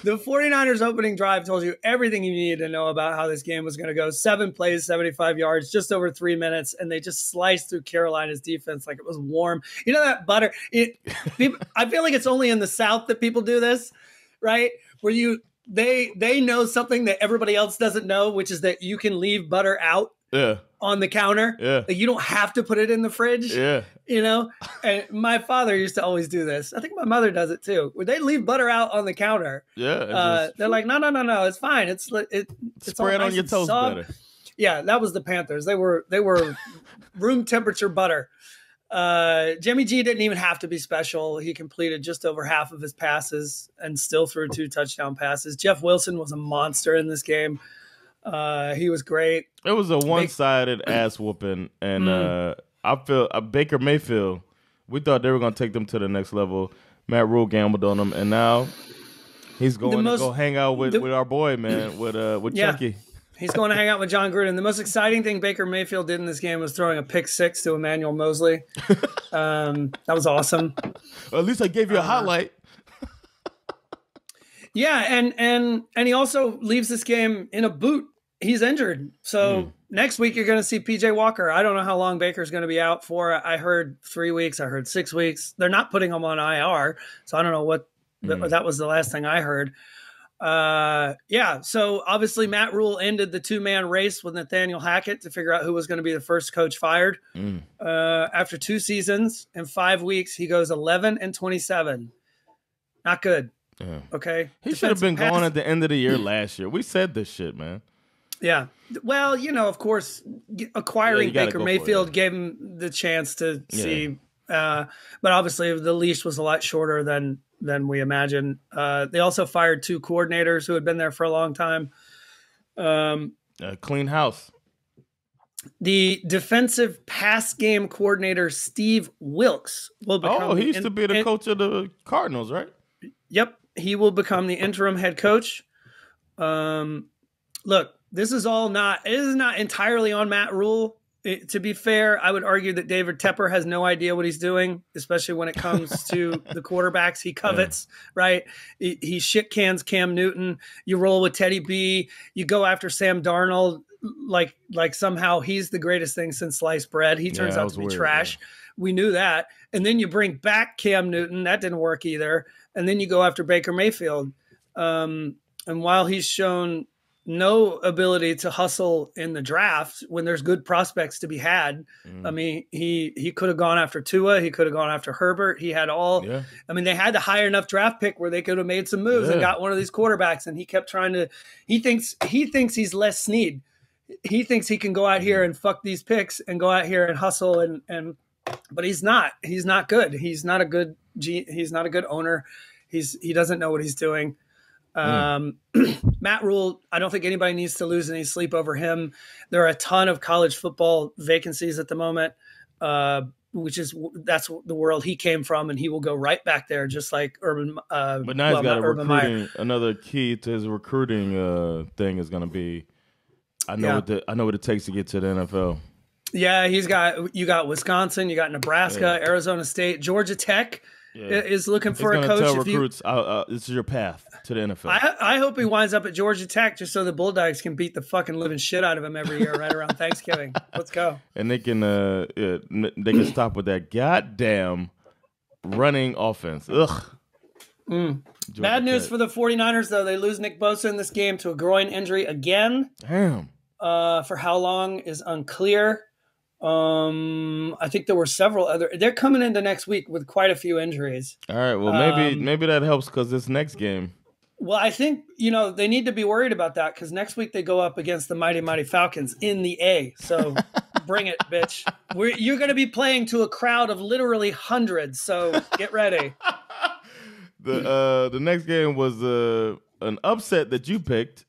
The 49ers opening drive told you everything you needed to know about how this game was going to go. 7 plays, 75 yards, just over 3 minutes, and they just sliced through Carolina's defense like it was warm. You know that butter? I feel like it's only in the South that people do this, right? Where they know something that everybody else doesn't know, which is that you can leave butter out on the counter. Yeah. Like, you don't have to put it in the fridge. Yeah. You know? And my father used to always do this. I think my mother does it too. Where they leave butter out on the counter. Yeah. They're like, no, it's fine. It's spray it on your toast better. Yeah, that was the Panthers. They were room temperature butter. Jimmy G didn't even have to be special. He completed just over half of his passes and still threw 2 touchdown passes. Jeff Wilson was a monster in this game. He was great. It was a one-sided ass whooping, and I feel Baker Mayfield. We thought they were going to take them to the next level. Matt Rhule gambled on them, and now he's going to go hang out with our boy, man, with Chucky. He's going to hang out with John Gruden. The most exciting thing Baker Mayfield did in this game was throwing a pick 6 to Emmanuel Mosley. That was awesome. Well, at least I gave you a highlight. Yeah, and he also leaves this game in a boot. He's injured. So next week you're going to see PJ Walker. I don't know how long Baker's going to be out for. I heard 3 weeks. I heard 6 weeks. They're not putting him on IR, so I don't know what That was the last thing I heard. So obviously Matt Rhule ended the 2-man race with Nathaniel Hackett to figure out who was going to be the first coach fired. After 2 seasons and 5 weeks, he goes 11-27. Not good. Yeah. Okay. He should have been gone at the end of the year last year. We said this shit, man. Yeah. Well, of course, acquiring Baker Mayfield gave him the chance to see. But obviously the leash was a lot shorter than we imagined. They also fired 2 coordinators who had been there for a long time. Clean house. The defensive pass game coordinator, Steve Wilks, will become. He used to be the coach of the Cardinals, right? Yep. He will become the interim head coach. Look, this is not entirely on Matt Rhule. To be fair, I would argue that David Tepper has no idea what he's doing, especially when it comes to the quarterbacks he covets, right? He shit cans Cam Newton. You roll with Teddy B. You go after Sam Darnold like somehow he's the greatest thing since sliced bread. He turns out to be trash. Yeah. We knew that. And then you bring back Cam Newton. That didn't work either. And then you go after Baker Mayfield. And while he's shown no ability to hustle in the draft when there's good prospects to be had. I mean, he could have gone after Tua. He could have gone after Herbert. He had all, I mean, they had to hire enough draft pick where they could have made some moves and got one of these quarterbacks. And he kept trying to, he thinks he's Les Snead. He thinks he can go out here and fuck these picks and go out here and hustle but he's not good. He's not a good owner. He doesn't know what he's doing. Matt Rhule, I don't think anybody needs to lose any sleep over him. There are a ton of college football vacancies at the moment, that's the world he came from, and he will go right back there, just like Urban. But now he's got another key to his recruiting thing is going to be, I know what it takes to get to the NFL. Yeah, you got Wisconsin, you got Nebraska, Arizona State, Georgia Tech. Is looking for a coach. Tell recruits, this is your path to the NFL. I hope he winds up at Georgia Tech just so the Bulldogs can beat the fucking living shit out of him every year right around Thanksgiving. Let's go. And they can stop with that goddamn running offense. Ugh. Bad news for the 49ers, though. They lose Nick Bosa in this game to a groin injury again. Damn. For how long is unclear. I think there were several other. They're coming into next week with quite a few injuries. All right, well maybe that helps because this next game. Well, I think they need to be worried about that because next week they go up against the mighty Falcons in the A. So bring it, bitch. You're going to be playing to a crowd of literally hundreds. So get ready. The next game was an upset that you picked.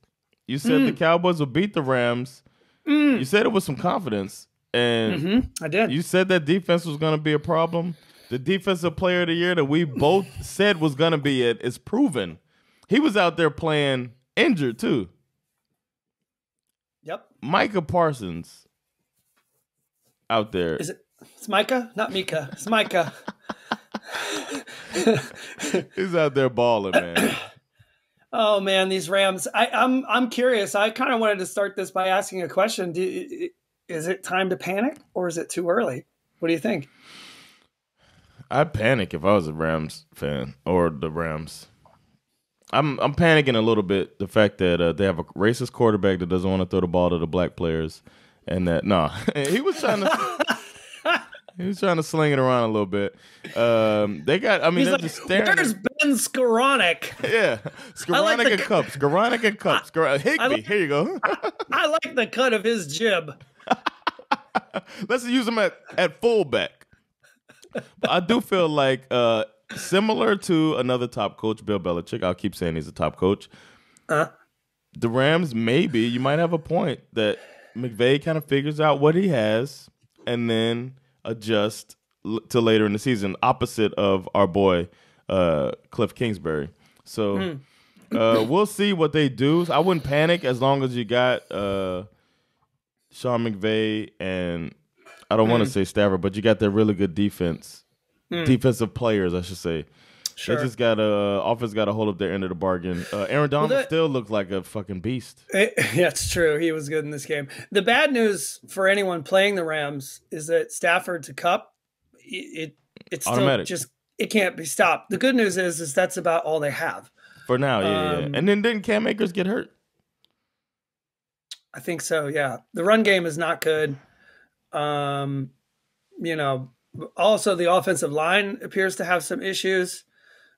You said the Cowboys would beat the Rams. You said it with some confidence. And I did. You said that defense was going to be a problem. The defensive player of the year that we both said was going to be it is proven. He was out there playing injured too. Yep. Micah Parsons out there. It's Micah? Not Mika. It's Micah. He's out there balling, man. Oh man, these Rams. I'm curious. I kind of wanted to start this by asking a question. Is it time to panic or is it too early? What do you think? I'd panic if I was a Rams fan or the Rams. I'm panicking a little bit. The fact that they have a racist quarterback that doesn't want to throw the ball to the black players, and that he was trying to sling it around a little bit. They got. I mean, they're just staring. Where's Ben Skoranek? Yeah, Skoranek and Cups. Skoranek and Cups. Higbee. Here you go. I like the cut of his jib. Let's use him at fullback. But I do feel like similar to another top coach, Bill Belichick. I'll keep saying he's a top coach. The Rams, maybe you might have a point that McVay kind of figures out what he has and then adjust to later in the season, opposite of our boy Cliff Kingsbury. So we'll see what they do. I wouldn't panic as long as you got Sean McVay and I don't want to say Stafford, but you got that really good defensive players, I should say. Sure. They just got offense got to hold up their end of the bargain. Aaron Donald still looked like a fucking beast. That's true. He was good in this game. The bad news for anyone playing the Rams is that Stafford to Cup, it's still automatic. it can't be stopped. The good news is that's about all they have. For now, yeah. And then didn't Cam Akers get hurt? I think so, yeah. The run game is not good. Also the offensive line appears to have some issues.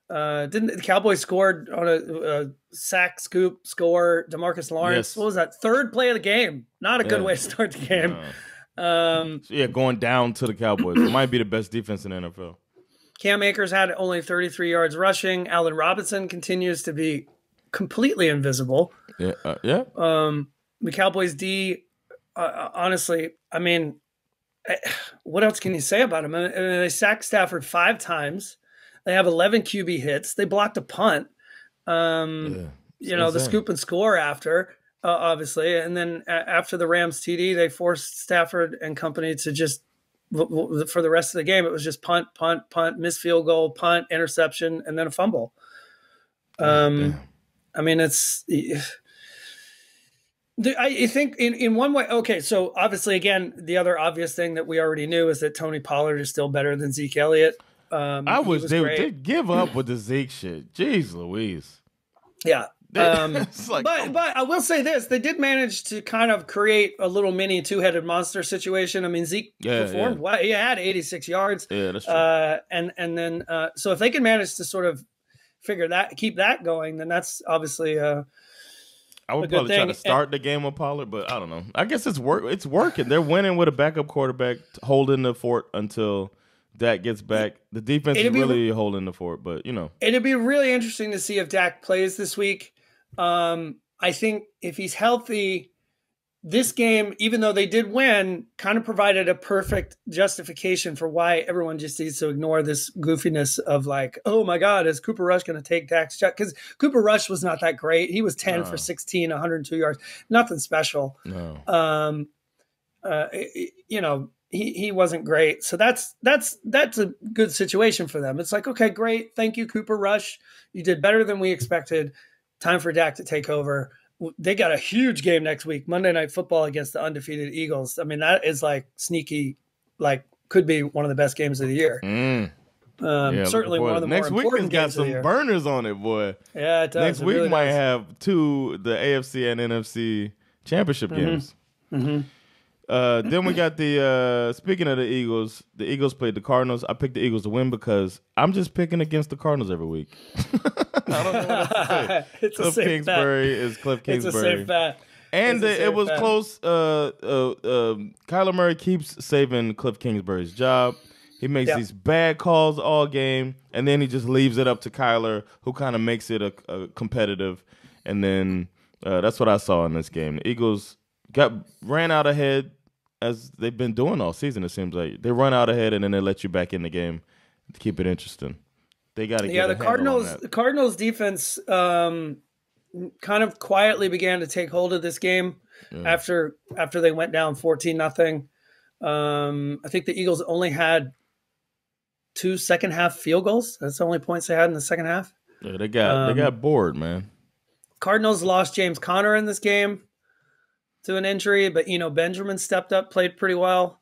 Didn't the Cowboys scored on a sack scoop score? DeMarcus Lawrence. Yes. What was that? Third play of the game. Not a good way to start the game. Going down to the Cowboys. It might be the best defense in the NFL. Cam Akers had only 33 yards rushing. Allen Robinson continues to be completely invisible. Yeah. The Cowboys D, honestly, I mean, what else can you say about them? I mean, they sacked Stafford 5 times. They have 11 QB hits. They blocked a punt. The scoop and score after, obviously. And then after the Rams TD, they forced Stafford and company to just, for the rest of the game, it was just punt, missed field goal, punt, interception, and then a fumble. I mean, it's... I think in one way, okay, so obviously, again, the other obvious thing that we already knew is that Tony Pollard is still better than Zeke Elliott. They give up with the Zeke shit. Jeez Louise. Yeah. But I will say this, they did manage to kind of create a little mini two-headed monster situation. I mean, Zeke performed well. He had 86 yards. Yeah, that's true. And then so if they can manage to sort of keep that going, then that's obviously I would probably try to start the game with Pollard, but I don't know. I guess it's working. They're winning with a backup quarterback holding the fort until Dak gets back. The defense is really holding the fort, but it'd be really interesting to see if Dak plays this week. I think if he's healthy, this game, even though they did win, kind of provided a perfect justification for why everyone just needs to ignore this goofiness of like, oh my God, is Cooper Rush going to take Dak's shot? Because Cooper Rush was not that great. He was 10 for 16, 102 yards, nothing special. No. He wasn't great. So that's a good situation for them. It's like, okay, great. Thank you, Cooper Rush. You did better than we expected. Time for Dak to take over. They got a huge game next week, Monday Night Football against the undefeated Eagles. I mean, that is like sneaky, like could be one of the best games of the year. Certainly one of the more important games of the year. Next week has got some burners on it, boy. Yeah, it does. Next week might have the AFC and NFC championship games. Mm-hmm. Then we got speaking of the Eagles played the Cardinals. I picked the Eagles to win because I'm just picking against the Cardinals every week. I don't know what else to say. It's Cliff Kingsbury is Cliff Kingsbury. It's a safe bet. And it was close. Kyler Murray keeps saving Cliff Kingsbury's job. He makes these bad calls all game, and then he just leaves it up to Kyler, who kind of makes it a competitive. And then that's what I saw in this game. The Eagles ran out ahead, as they've been doing all season. It seems like they run out ahead, and then they let you back in the game to keep it interesting. They got to get the Cardinals defense kind of quietly began to take hold of this game after they went down 14-0. I think the Eagles only had 2 second half field goals. That's the only points they had in the second half. Yeah, they got bored, man. Cardinals lost James Conner in this game to an injury, but Benjamin stepped up, played pretty well.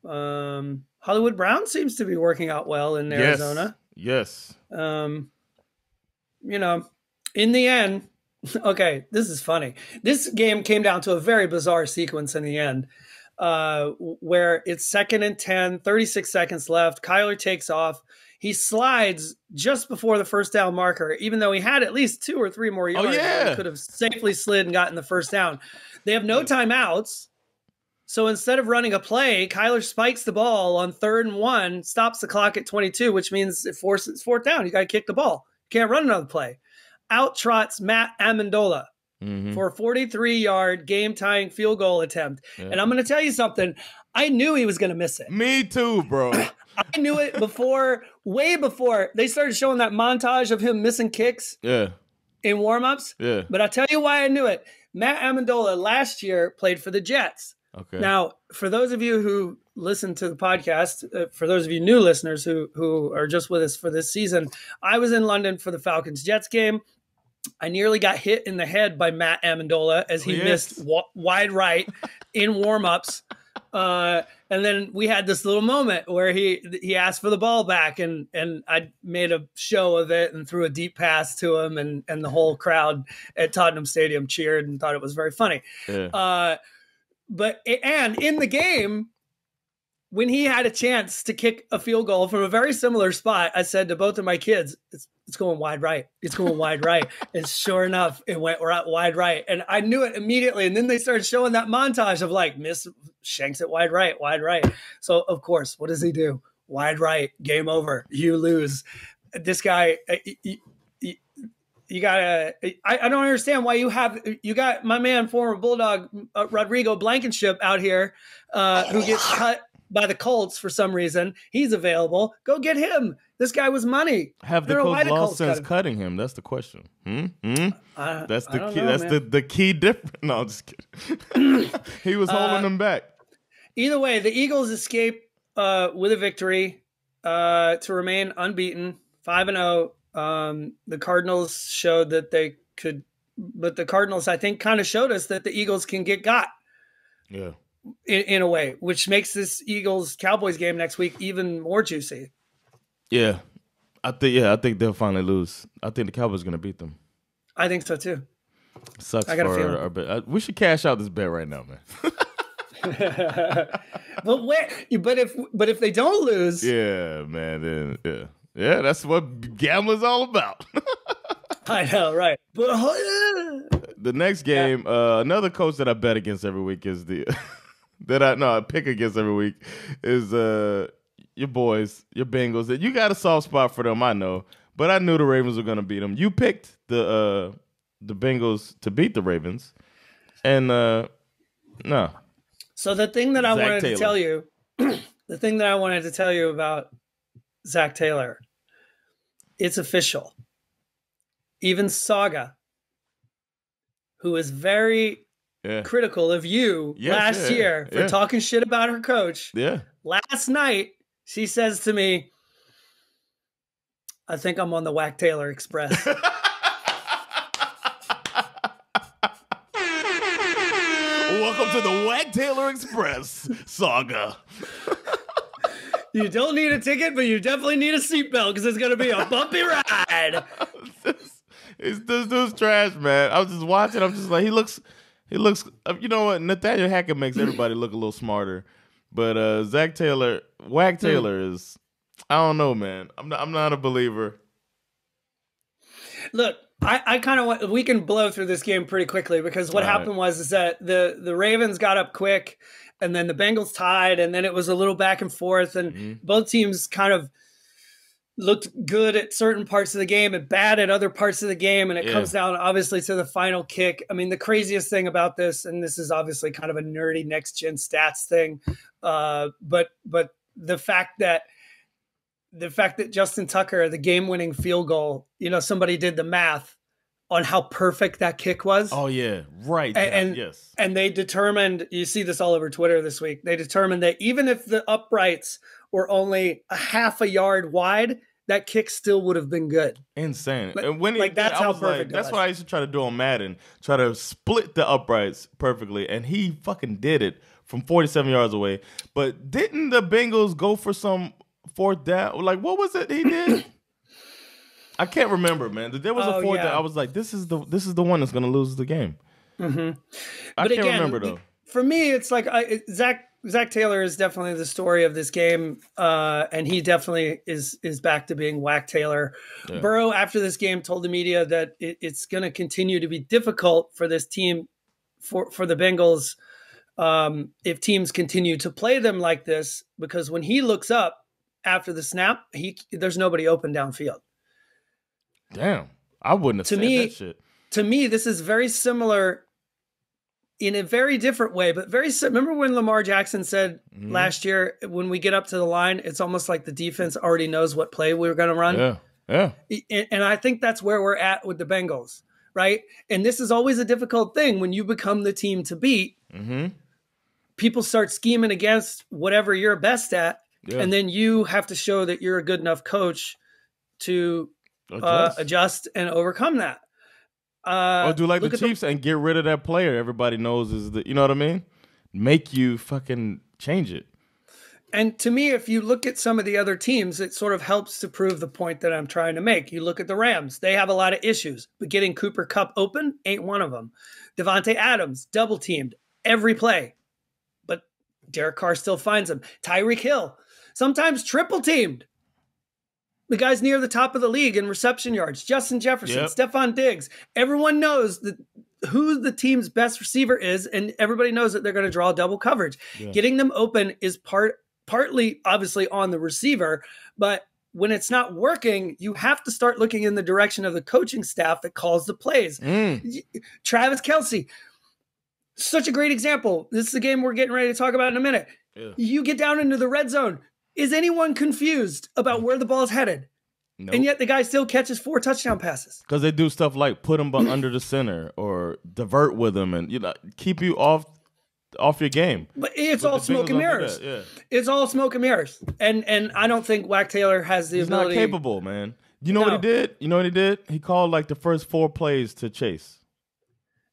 Hollywood Brown seems to be working out well in Arizona. Yes. In the end, okay, this is funny. This game came down to a very bizarre sequence in the end, where it's 2nd and 10, 36 seconds left. Kyler takes off. He slides just before the first down marker, even though he had at least 2 or 3 more yards. He could have safely slid and gotten the first down. They have no timeouts. So instead of running a play, Kyler spikes the ball on 3rd and 1, stops the clock at 22, which means it forces 4th down. You got to kick the ball. You can't run another play. Out trots Matt Amendola for a 43-yard game-tying field goal attempt. Yeah. And I'm going to tell you something. I knew he was going to miss it. Me too, bro. I knew it way before they started showing that montage of him missing kicks in warm-ups. Yeah. But I'll tell you why I knew it. Matt Amendola last year played for the Jets. Okay. Now, for those of you who listen to the podcast, for those of you new listeners who are just with us for this season, I was in London for the Falcons-Jets game. I nearly got hit in the head by Matt Amendola as he missed wide right in warm-ups. And And then we had this little moment where he asked for the ball back, and I made a show of it and threw a deep pass to him, and the whole crowd at Tottenham Stadium cheered and thought it was very funny. Yeah. And in the game, when he had a chance to kick a field goal from a very similar spot, I said to both of my kids, it's going wide right. It's going wide right. And sure enough, it went wide right. And I knew it immediately. And then they started showing that montage of like, miss, shanks it wide right. So, of course, what does he do? Wide right, game over. You lose. This guy, you gotta, I don't understand why you got my man, former Bulldog, Rodrigo Blankenship out here, who gets cut by the Colts for some reason. He's available. Go get him. This guy was money. Have the Colts lost since cutting him? That's the question. That's the key. That's the key difference. No, I'm just kidding. He was holding them back. Either way, the Eagles escape with a victory to remain unbeaten, 5-0. The Cardinals showed that they could, but the Cardinals, I think, kind of showed us that the Eagles can get got. Yeah. In a way, which makes this Eagles-Cowboys game next week even more juicy. Yeah. I think they'll finally lose. I think the Cowboys are going to beat them. I think so, too. Sucks I got for our bet. We should cash out this bet right now, man. but if they don't lose, yeah, man, then yeah, that's what gambling's all about. I know, right? But the next game, another coach that I bet against every week is I pick against every week is your boys, your Bengals. You got a soft spot for them, I know, but I knew the Ravens were going to beat them. You picked the Bengals to beat the Ravens, and no. So the thing that I wanted to tell you, about Zach Taylor, it's official. Even Saga, who is very critical of you last year for talking shit about her coach. Yeah. Last night, she says to me, I think I'm on the Whack Taylor Express. Welcome to the Whack Taylor Express, Saga. You don't need a ticket, but you definitely need a seatbelt because it's going to be a bumpy ride. This dude's trash, man. I was just watching. I'm just like, he looks. You know what? Nathaniel Hackett makes everybody look a little smarter, but Whack Taylor is. I don't know, man. I'm not a believer. Look, I kind of want. We can blow through this game pretty quickly because what happened was that the Ravens got up quick, and then the Bengals tied, and then it was a little back and forth, and both teams kind of looked good at certain parts of the game and bad at other parts of the game. And it comes down obviously to the final kick. I mean, the craziest thing about this, and this is obviously kind of a nerdy next gen stats thing. But the fact that Justin Tucker, the game winning field goal, somebody did the math on how perfect that kick was. Oh yeah. Right. Yes. And they determined, you see this all over Twitter this week. They determined that even if the uprights were only a half a yard wide, that kick still would have been good. Insane. Like, and when that's how perfect that's what I used to try to do on Madden, try to split the uprights perfectly, and he fucking did it from 47 yards away. But didn't the Bengals go for some fourth down? Like, what was it he did? I can't remember, man. There was a fourth down. I was like, this is the one that's going to lose the game. Mm-hmm. I can't remember, though. For me, it's like Zach Taylor is definitely the story of this game, and he definitely is back to being Whack Taylor. Yeah. Burrow, after this game, told the media that it's going to continue to be difficult for this team, for the Bengals, if teams continue to play them like this, because when he looks up after the snap, there's nobody open downfield. Damn, I wouldn't have said that shit. To me, this is very similar in a very different way, but remember when Lamar Jackson said last year, when we get up to the line, it's almost like the defense already knows what play we're going to run. Yeah. And I think that's where we're at with the Bengals, right? And this is always a difficult thing when you become the team to beat. Mm-hmm. People start scheming against whatever you're best at, and then you have to show that you're a good enough coach to adjust and overcome that. Or do like the Chiefs and get rid of that player everybody knows is you know what I mean? Make you fucking change it. And to me, if you look at some of the other teams, it sort of helps to prove the point that I'm trying to make. You look at the Rams. They have a lot of issues, but getting Cooper Kupp open ain't one of them. Devontae Adams, double-teamed every play, but Derek Carr still finds him. Tyreek Hill, sometimes triple-teamed. The guy's near the top of the league in reception yards. Justin Jefferson, Stephon Diggs. Everyone knows that who the team's best receiver is, and everybody knows that they're going to draw double coverage. Yeah. Getting them open is partly obviously on the receiver, but when it's not working, you have to start looking in the direction of the coaching staff that calls the plays. Travis Kelce, such a great example. This is the game we're getting ready to talk about in a minute. Yeah. You get down into the red zone. Is anyone confused about where the ball is headed? Nope. And yet the guy still catches 4 touchdown passes. Because they do stuff like put him under the center or divert with him and keep you off your game. But it's all smoke and mirrors. Yeah. It's all smoke and mirrors. And I don't think Wack Taylor has the ability. He's not capable, man. You know what he did? He called like the first 4 plays to Chase.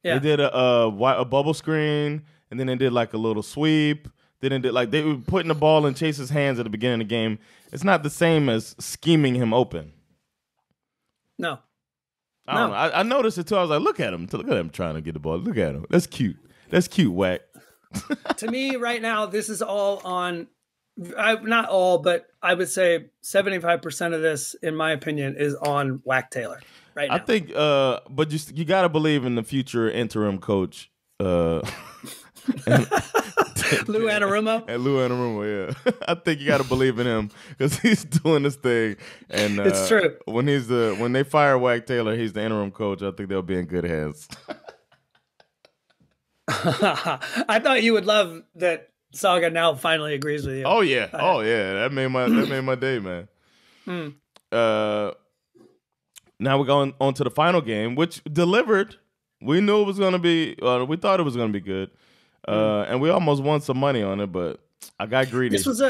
Yeah. They did a bubble screen, and then they did like a little sweep. Then it did like they were putting the ball in Chase's hands at the beginning of the game. It's not the same as scheming him open. No. I don't know. I noticed it too. I was like, look at him trying to get the ball. Look at him. That's cute. That's cute, Wack. To me, right now, this is all on. Not all, but I would say 75% of this, in my opinion, is on Wack Taylor right now. I think, but you got to believe in the future interim coach. Lou Anarumo? And Lou Anarumo, yeah. I think you got to believe in him because he's doing this thing. And it's true. When they fire Wack Taylor, he's the interim coach. I think they'll be in good hands. I thought you would love that Saga now finally agrees with you. Oh yeah, that made my day, man. Now we're going on to the final game, which delivered. We knew it was going to be. We thought it was going to be good. And we almost won some money on it, but I got greedy. This was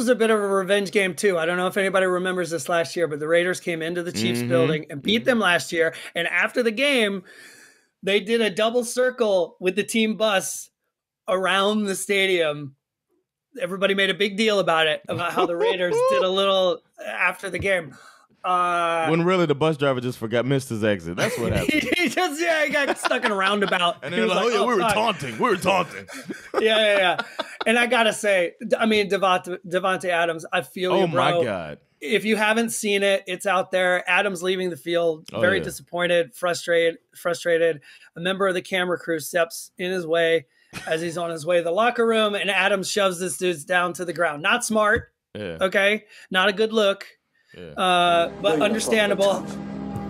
a bit of a revenge game too. I don't know if anybody remembers this last year, but the Raiders came into the Chiefs building and beat them last year. And after the game, they did a double circle with the team bus around the stadium. Everybody made a big deal about it, about how the Raiders did a little after the game. When really the bus driver just missed his exit. That's what happened. he got stuck in a roundabout. And they were like, we were taunting. We were taunting. Yeah. And I got to say, I mean, Devontae Adams, I feel you, bro. Oh, my God. If you haven't seen it, it's out there. Adams leaving the field, very disappointed, frustrated. A member of the camera crew steps in his way as he's on his way to the locker room, and Adams shoves this dude down to the ground. Not smart. Yeah. Okay? Not a good look. Yeah. But understandable.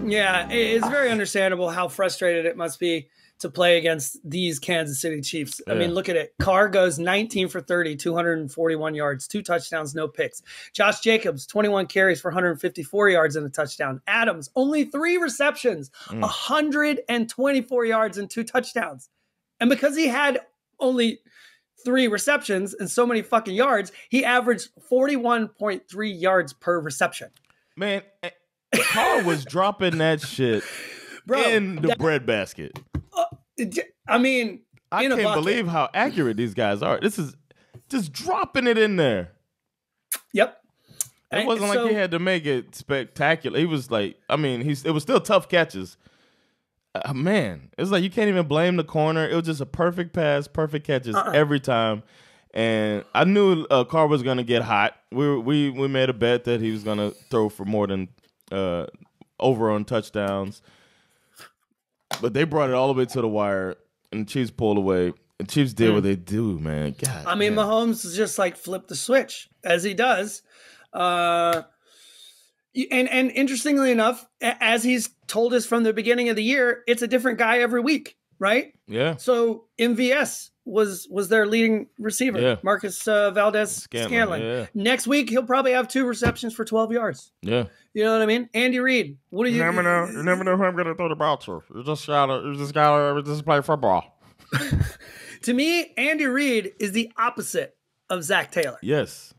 Yeah, it's very understandable how frustrated it must be to play against these Kansas City Chiefs. I mean, look at it. Carr goes 19 for 30, 241 yards, 2 touchdowns, no picks. Josh Jacobs, 21 carries for 154 yards and a touchdown. Adams, only 3 receptions, 124 yards and 2 touchdowns. And because he had only 3 receptions and so many fucking yards, he averaged 41.3 yards per reception. Man, Carr was dropping that shit in the breadbasket. I mean, I can't believe how accurate these guys are. This is just dropping it in there. Yep. It wasn't like he had to make it spectacular. He was like, I mean, it was still tough catches. Man, it's like you can't even blame the corner. It was just a perfect pass, perfect catches every time. And I knew Carr was going to get hot. We made a bet that he was going to throw for more than over on touchdowns. But they brought it all the way to the wire, and the Chiefs pulled away. And Chiefs did what they do, man. God, I mean, Mahomes just like flipped the switch, as he does. And interestingly enough, as he's told us from the beginning of the year, it's a different guy every week, right? Yeah. So MVS was their leading receiver, Marcus Valdez-Scantling. Yeah. Next week, he'll probably have 2 receptions for 12 yards. Yeah. You know what I mean? Andy Reid, what do you? You never know who I'm going to throw the ball to. You just gotta play football. To me, Andy Reid is the opposite of Zach Taylor. Yes.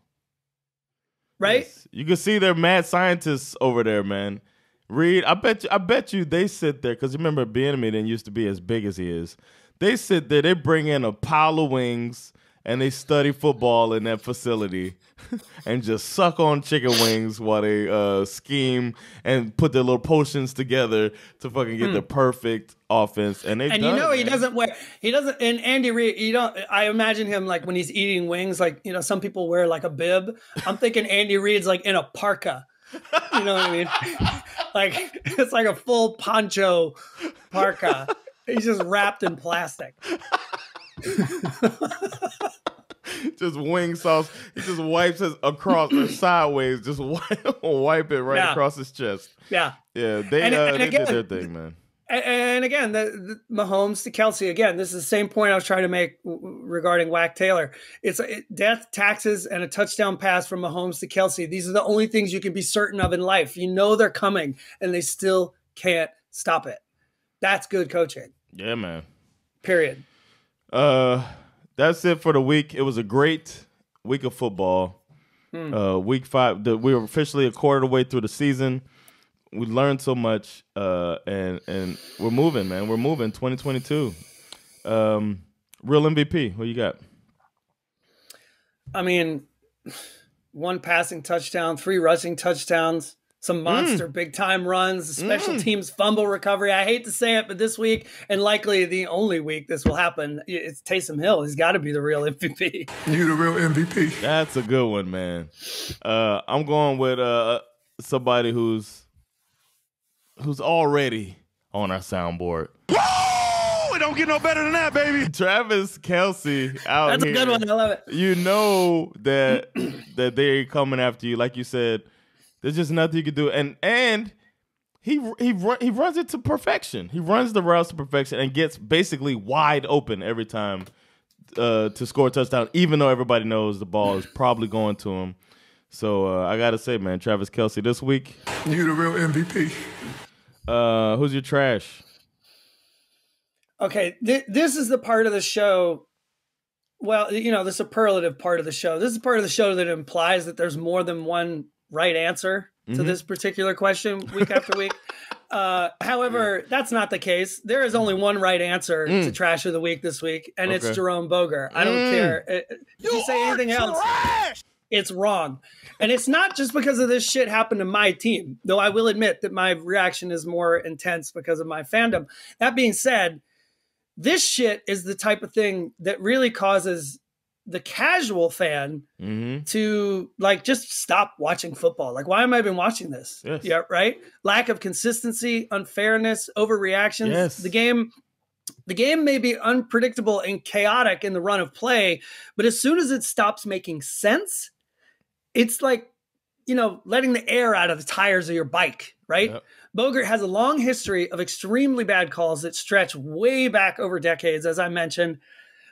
Right? Yes. You can see they're mad scientists over there, man. Reid, I bet you they sit there, because remember, Bieniemy didn't used to be as big as he is. They sit there, they bring in a pile of wings, and they study football in that facility and just suck on chicken wings while they scheme and put their little potions together to fucking get the perfect offense. And he doesn't and Andy Reid, I imagine him like when he's eating wings, like, some people wear like a bib. I'm thinking Andy Reid's like in a parka. You know what I mean? Like, it's like a full poncho parka. He's just wrapped in plastic. Just wing sauce. He just wipes it across or sideways. Just wipe it right across his chest. Yeah. Yeah. They did their thing, man. And again, the Mahomes to Kelsey, again, this is the same point I was trying to make regarding Wack Taylor. It's death, taxes, and a touchdown pass from Mahomes to Kelsey. These are the only things you can be certain of in life. You know they're coming, and they still can't stop it. That's good coaching. Yeah, man. Period. That's it for the week. It was a great week of football. Week 5, we were officially a quarter of the way through the season. We learned so much, and we're moving, man. We're moving. 2022. Real MVP. What you got? I mean, 1 passing touchdown, 3 rushing touchdowns, some monster big-time runs, special teams fumble recovery. I hate to say it, but this week, and likely the only week this will happen, it's Taysom Hill. He's got to be the real MVP. You the real MVP. That's a good one, man. I'm going with somebody who's already on our soundboard. Woo! It don't get no better than that, baby. Travis Kelce out That's here. a good one. I love it. You know that they're coming after you. Like you said, there's just nothing you can do. And he runs it to perfection. He runs the routes to perfection and gets basically wide open every time to score a touchdown, even though everybody knows the ball is probably going to him. So I got to say, man, Travis Kelce this week. You the real MVP. Who's your trash? Okay, this is the part of the show. Well, the superlative part of the show. This is part of the show that implies that there's more than one right answer to this particular question week after week. However, that's not the case. There is only one right answer to Trash of the Week this week, and it's Jerome Boger. I don't care. If you say anything else, it's wrong. And it's not just because of this shit happened to my team, though I will admit that my reaction is more intense because of my fandom. That being said, this shit is the type of thing that really causes the casual fan to like just stop watching football. Like, why am I even watching this? Yes. Yeah, right. Lack of consistency, unfairness, overreactions. Yes. The game may be unpredictable and chaotic in the run of play, but as soon as it stops making sense, it's like, letting the air out of the tires of your bike, right? Yep. Boger has a long history of extremely bad calls that stretch way back over decades, as I mentioned.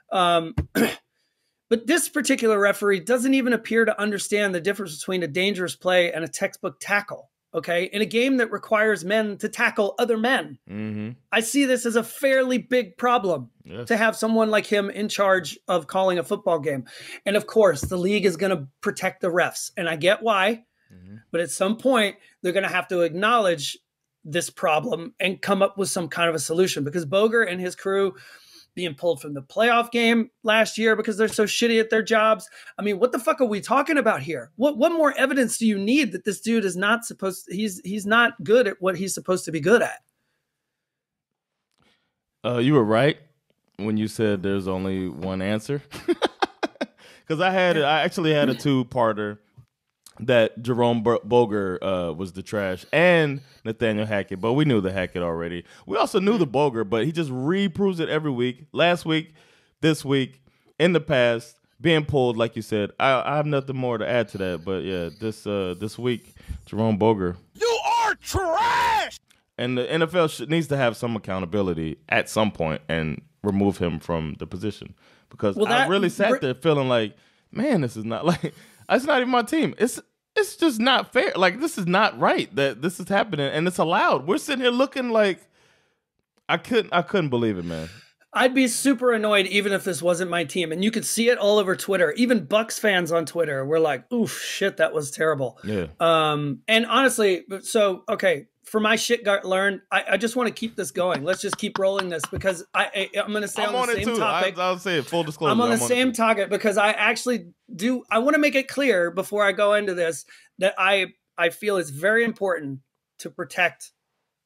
But this particular referee doesn't even appear to understand the difference between a dangerous play and a textbook tackle, okay? In a game that requires men to tackle other men. I see this as a fairly big problem to have someone like him in charge of calling a football game. And of course, the league is going to protect the refs. And I get why, but at some point, they're going to have to acknowledge this problem and come up with some kind of a solution, because Boger and his crew being pulled from the playoff game last year because they're so shitty at their jobs. I mean, what the fuck are we talking about here? What more evidence do you need that this dude is not he's not good at what he's supposed to be good at? You were right when you said there's only one answer. Because I actually had a 2-parter that Jerome Boger was the trash and Nathaniel Hackett, but we knew the Hackett already. We also knew the Boger, but he just reproves it every week. Last week, this week, in the past, being pulled, like you said. I have nothing more to add to that, but yeah, this week, Jerome Boger. You are trash! And the NFL needs to have some accountability at some point and remove him from the position. Because I really sat there feeling like, man, this is not like, it's not even my team. It's just not fair. Like, this is not right that this is happening and it's allowed. We're sitting here looking like I couldn't believe it, man. I'd be super annoyed even if this wasn't my team. And you could see it all over Twitter. Even Bucks fans on Twitter were like, oof, shit, that was terrible. Yeah. And honestly, so, okay, for my shit got learned, I just want to keep this going. Let's just keep rolling this because I'm going to stay on the same topic. I'll say it, full disclosure. I'm on the same topic because I actually do. I want to make it clear before I go into this that I feel it's very important to protect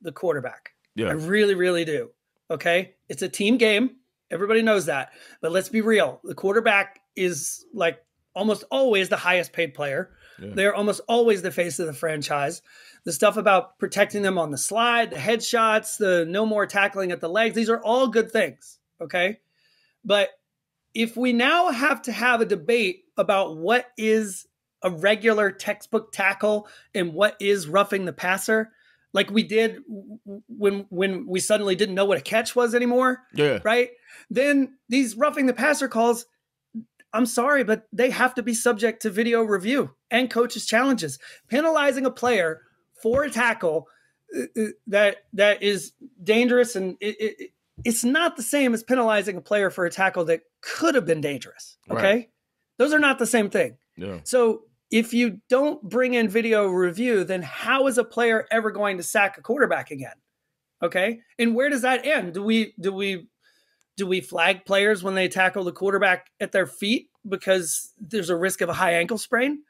the quarterback. Yeah. I really, really do. Okay. It's a team game. Everybody knows that. But let's be real. The quarterback is like almost always the highest paid player. Yeah. They're almost always the face of the franchise. The stuff about protecting them on the slide, the headshots, the no more tackling at the legs, these are all good things, okay? But if we now have to have a debate about what is a regular textbook tackle and what is roughing the passer, like we did when we suddenly didn't know what a catch was anymore, right? Then these roughing the passer calls, I'm sorry, but they have to be subject to video review and coaches' challenges. Penalizing a player for a tackle that is dangerous, and it's not the same as penalizing a player for a tackle that could have been dangerous, okay? Right. Those are not the same thing. Yeah. So if you don't bring in video review, then how is a player ever going to sack a quarterback again, okay? And where does that end? Do we flag players when they tackle the quarterback at their feet because there's a risk of a high ankle sprain?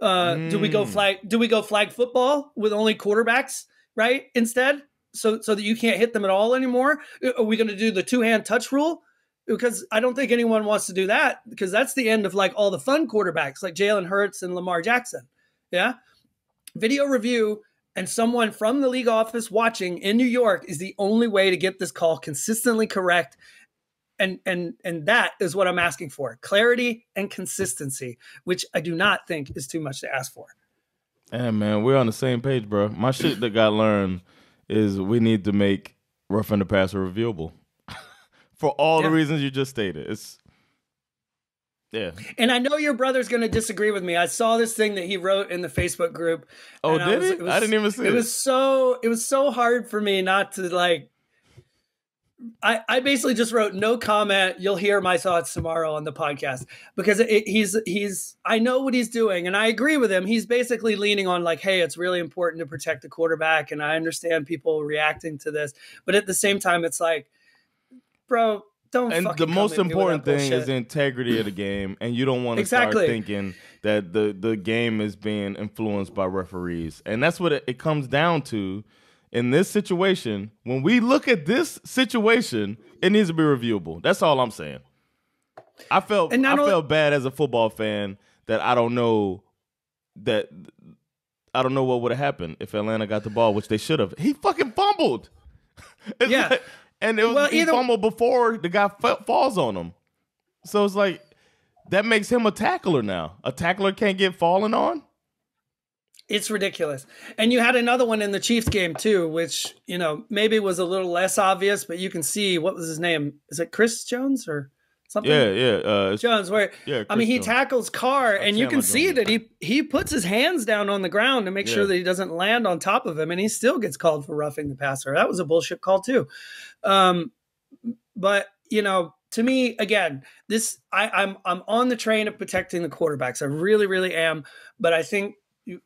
Do we go flag football with only quarterbacks, right? Instead, so that you can't hit them at all anymore? Are we going to do the 2-hand touch rule? Because I don't think anyone wants to do that because that's the end of like all the fun quarterbacks like Jalen Hurts and Lamar Jackson. Yeah. Video review and someone from the league office watching in New York is the only way to get this call consistently correct. And that is what I'm asking for. Clarity and consistency, which I do not think is too much to ask for. Yeah, man, we're on the same page, bro. My shit that got learned is we need to make roughing the passer reviewable for all the reasons you just stated. Yeah. And I know your brother's going to disagree with me. I saw this thing that he wrote in the Facebook group. Oh, did he? I didn't even see it. It was so hard for me not to like. I basically just wrote no comment. You'll hear my thoughts tomorrow on the podcast because he's I know what he's doing and I agree with him. He's basically leaning on like, hey, it's really important to protect the quarterback, and I understand people reacting to this, but at the same time, it's like, bro, don't. And the most important thing is the integrity of the game, and you don't want to start thinking that the game is being influenced by referees, and that's what it comes down to. In this situation, when we look at this situation, it needs to be reviewable. That's all I'm saying. I felt bad as a football fan that I don't know what would have happened if Atlanta got the ball, which they should have. He fucking fumbled. And he fumbled before the guy falls on him. So it's like that makes him a tackler now. A tackler can't get fallen on. It's ridiculous. And you had another one in the Chiefs game too, which, maybe was a little less obvious, but you can see, what was his name? Is it Chris Jones or something? Yeah. Jones, he tackles Carr and you can see that he puts his hands down on the ground to make sure that he doesn't land on top of him, and he still gets called for roughing the passer. That was a bullshit call too. But, to me, again, I'm on the train of protecting the quarterbacks. I really, really am. But I think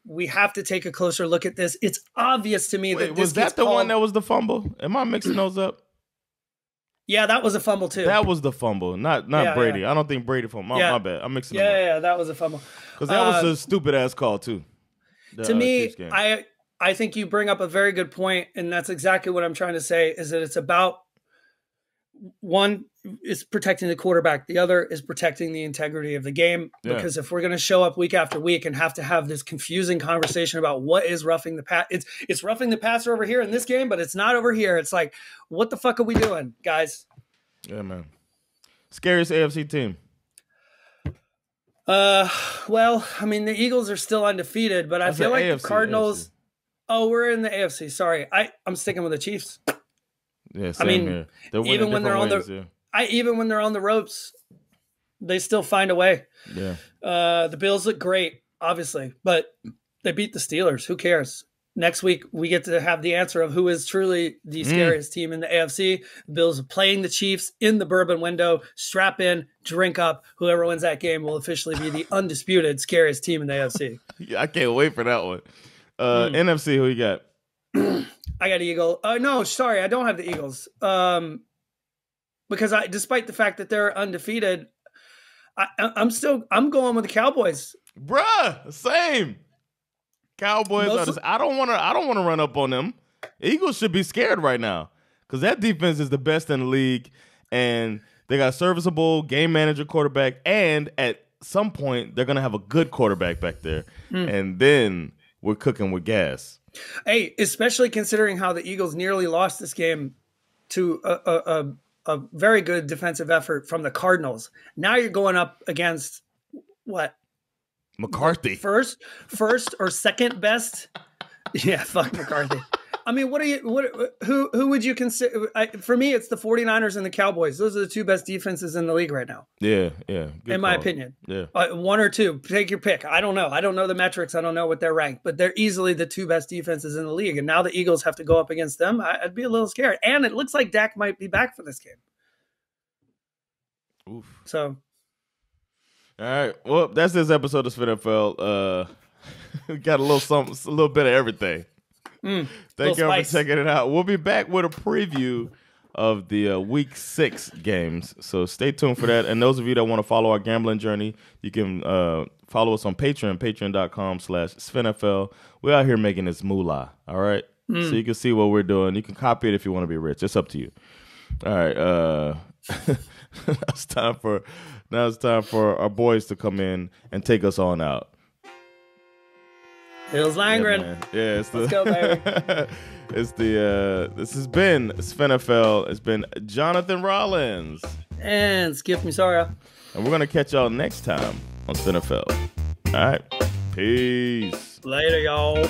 we have to take a closer look at this. It's obvious to me that this was that the one that was the fumble? Am I mixing those up? Yeah, that was a fumble too. That was the fumble, not Brady. Yeah. I don't think Brady fumbled. My bad. I'm mixing them up. Yeah, that was a fumble. Because that was a stupid ass call too. To me, I think you bring up a very good point, and that's exactly what I'm trying to say. Is that it's about one is protecting the quarterback. The other is protecting the integrity of the game. Yeah. Because if we're going to show up week after week and have to have this confusing conversation about what is roughing the pass, it's roughing the passer over here in this game, but it's not over here. It's like, what the fuck are we doing, guys? Yeah, man. Scariest AFC team. Well, I mean, the Eagles are still undefeated, but I feel like AFC, the Cardinals. AFC. Oh, we're in the AFC. Sorry, I'm sticking with the Chiefs. Yeah, same here. Even when they're on the ropes, they still find a way. Yeah. The Bills look great, obviously, but they beat the Steelers. Who cares? Next week, we get to have the answer of who is truly the scariest team in the AFC. The Bills are playing the Chiefs in the bourbon window. Strap in, drink up. Whoever wins that game will officially be the undisputed scariest team in the AFC. Yeah, I can't wait for that one. NFC, who you got? I got Eagle. No, sorry, I don't have the Eagles. Because despite the fact that they're undefeated, I'm going with the Cowboys. Bruh, same. Cowboys. I don't want to run up on them. Eagles should be scared right now because that defense is the best in the league, and they got a serviceable game manager quarterback, and at some point they're gonna have a good quarterback back there, and then we're cooking with gas. Hey, especially considering how the Eagles nearly lost this game to a very good defensive effort from the Cardinals. Now you're going up against what? McCarthy. First or second best? Yeah, fuck McCarthy. I mean, who would you consider? For me, it's the 49ers and the Cowboys. Those are the two best defenses in the league right now. Yeah. Good in my opinion. Yeah. One or two. Take your pick. I don't know. I don't know the metrics. I don't know what they're ranked, but they're easily the two best defenses in the league. And now the Eagles have to go up against them. I'd be a little scared. And it looks like Dak might be back for this game. Oof. So. All right. Well, that's this episode of SveNFL. We got a little bit of everything. Thank y'all for checking it out. We'll be back with a preview of the Week 6 games. So stay tuned for that. And those of you that want to follow our gambling journey, you can follow us on Patreon, patreon.com/SveNFL. We're out here making this moolah, all right? So you can see what we're doing. You can copy it if you want to be rich. It's up to you. All right. Now it's time for our boys to come in and take us on out. Hills Langren. Yeah, let's go, baby. This has been SveNFL. It's been Jonathan Rollins. And Schif Misaria. And we're going to catch y'all next time on SveNFL. All right. Peace. Later, y'all.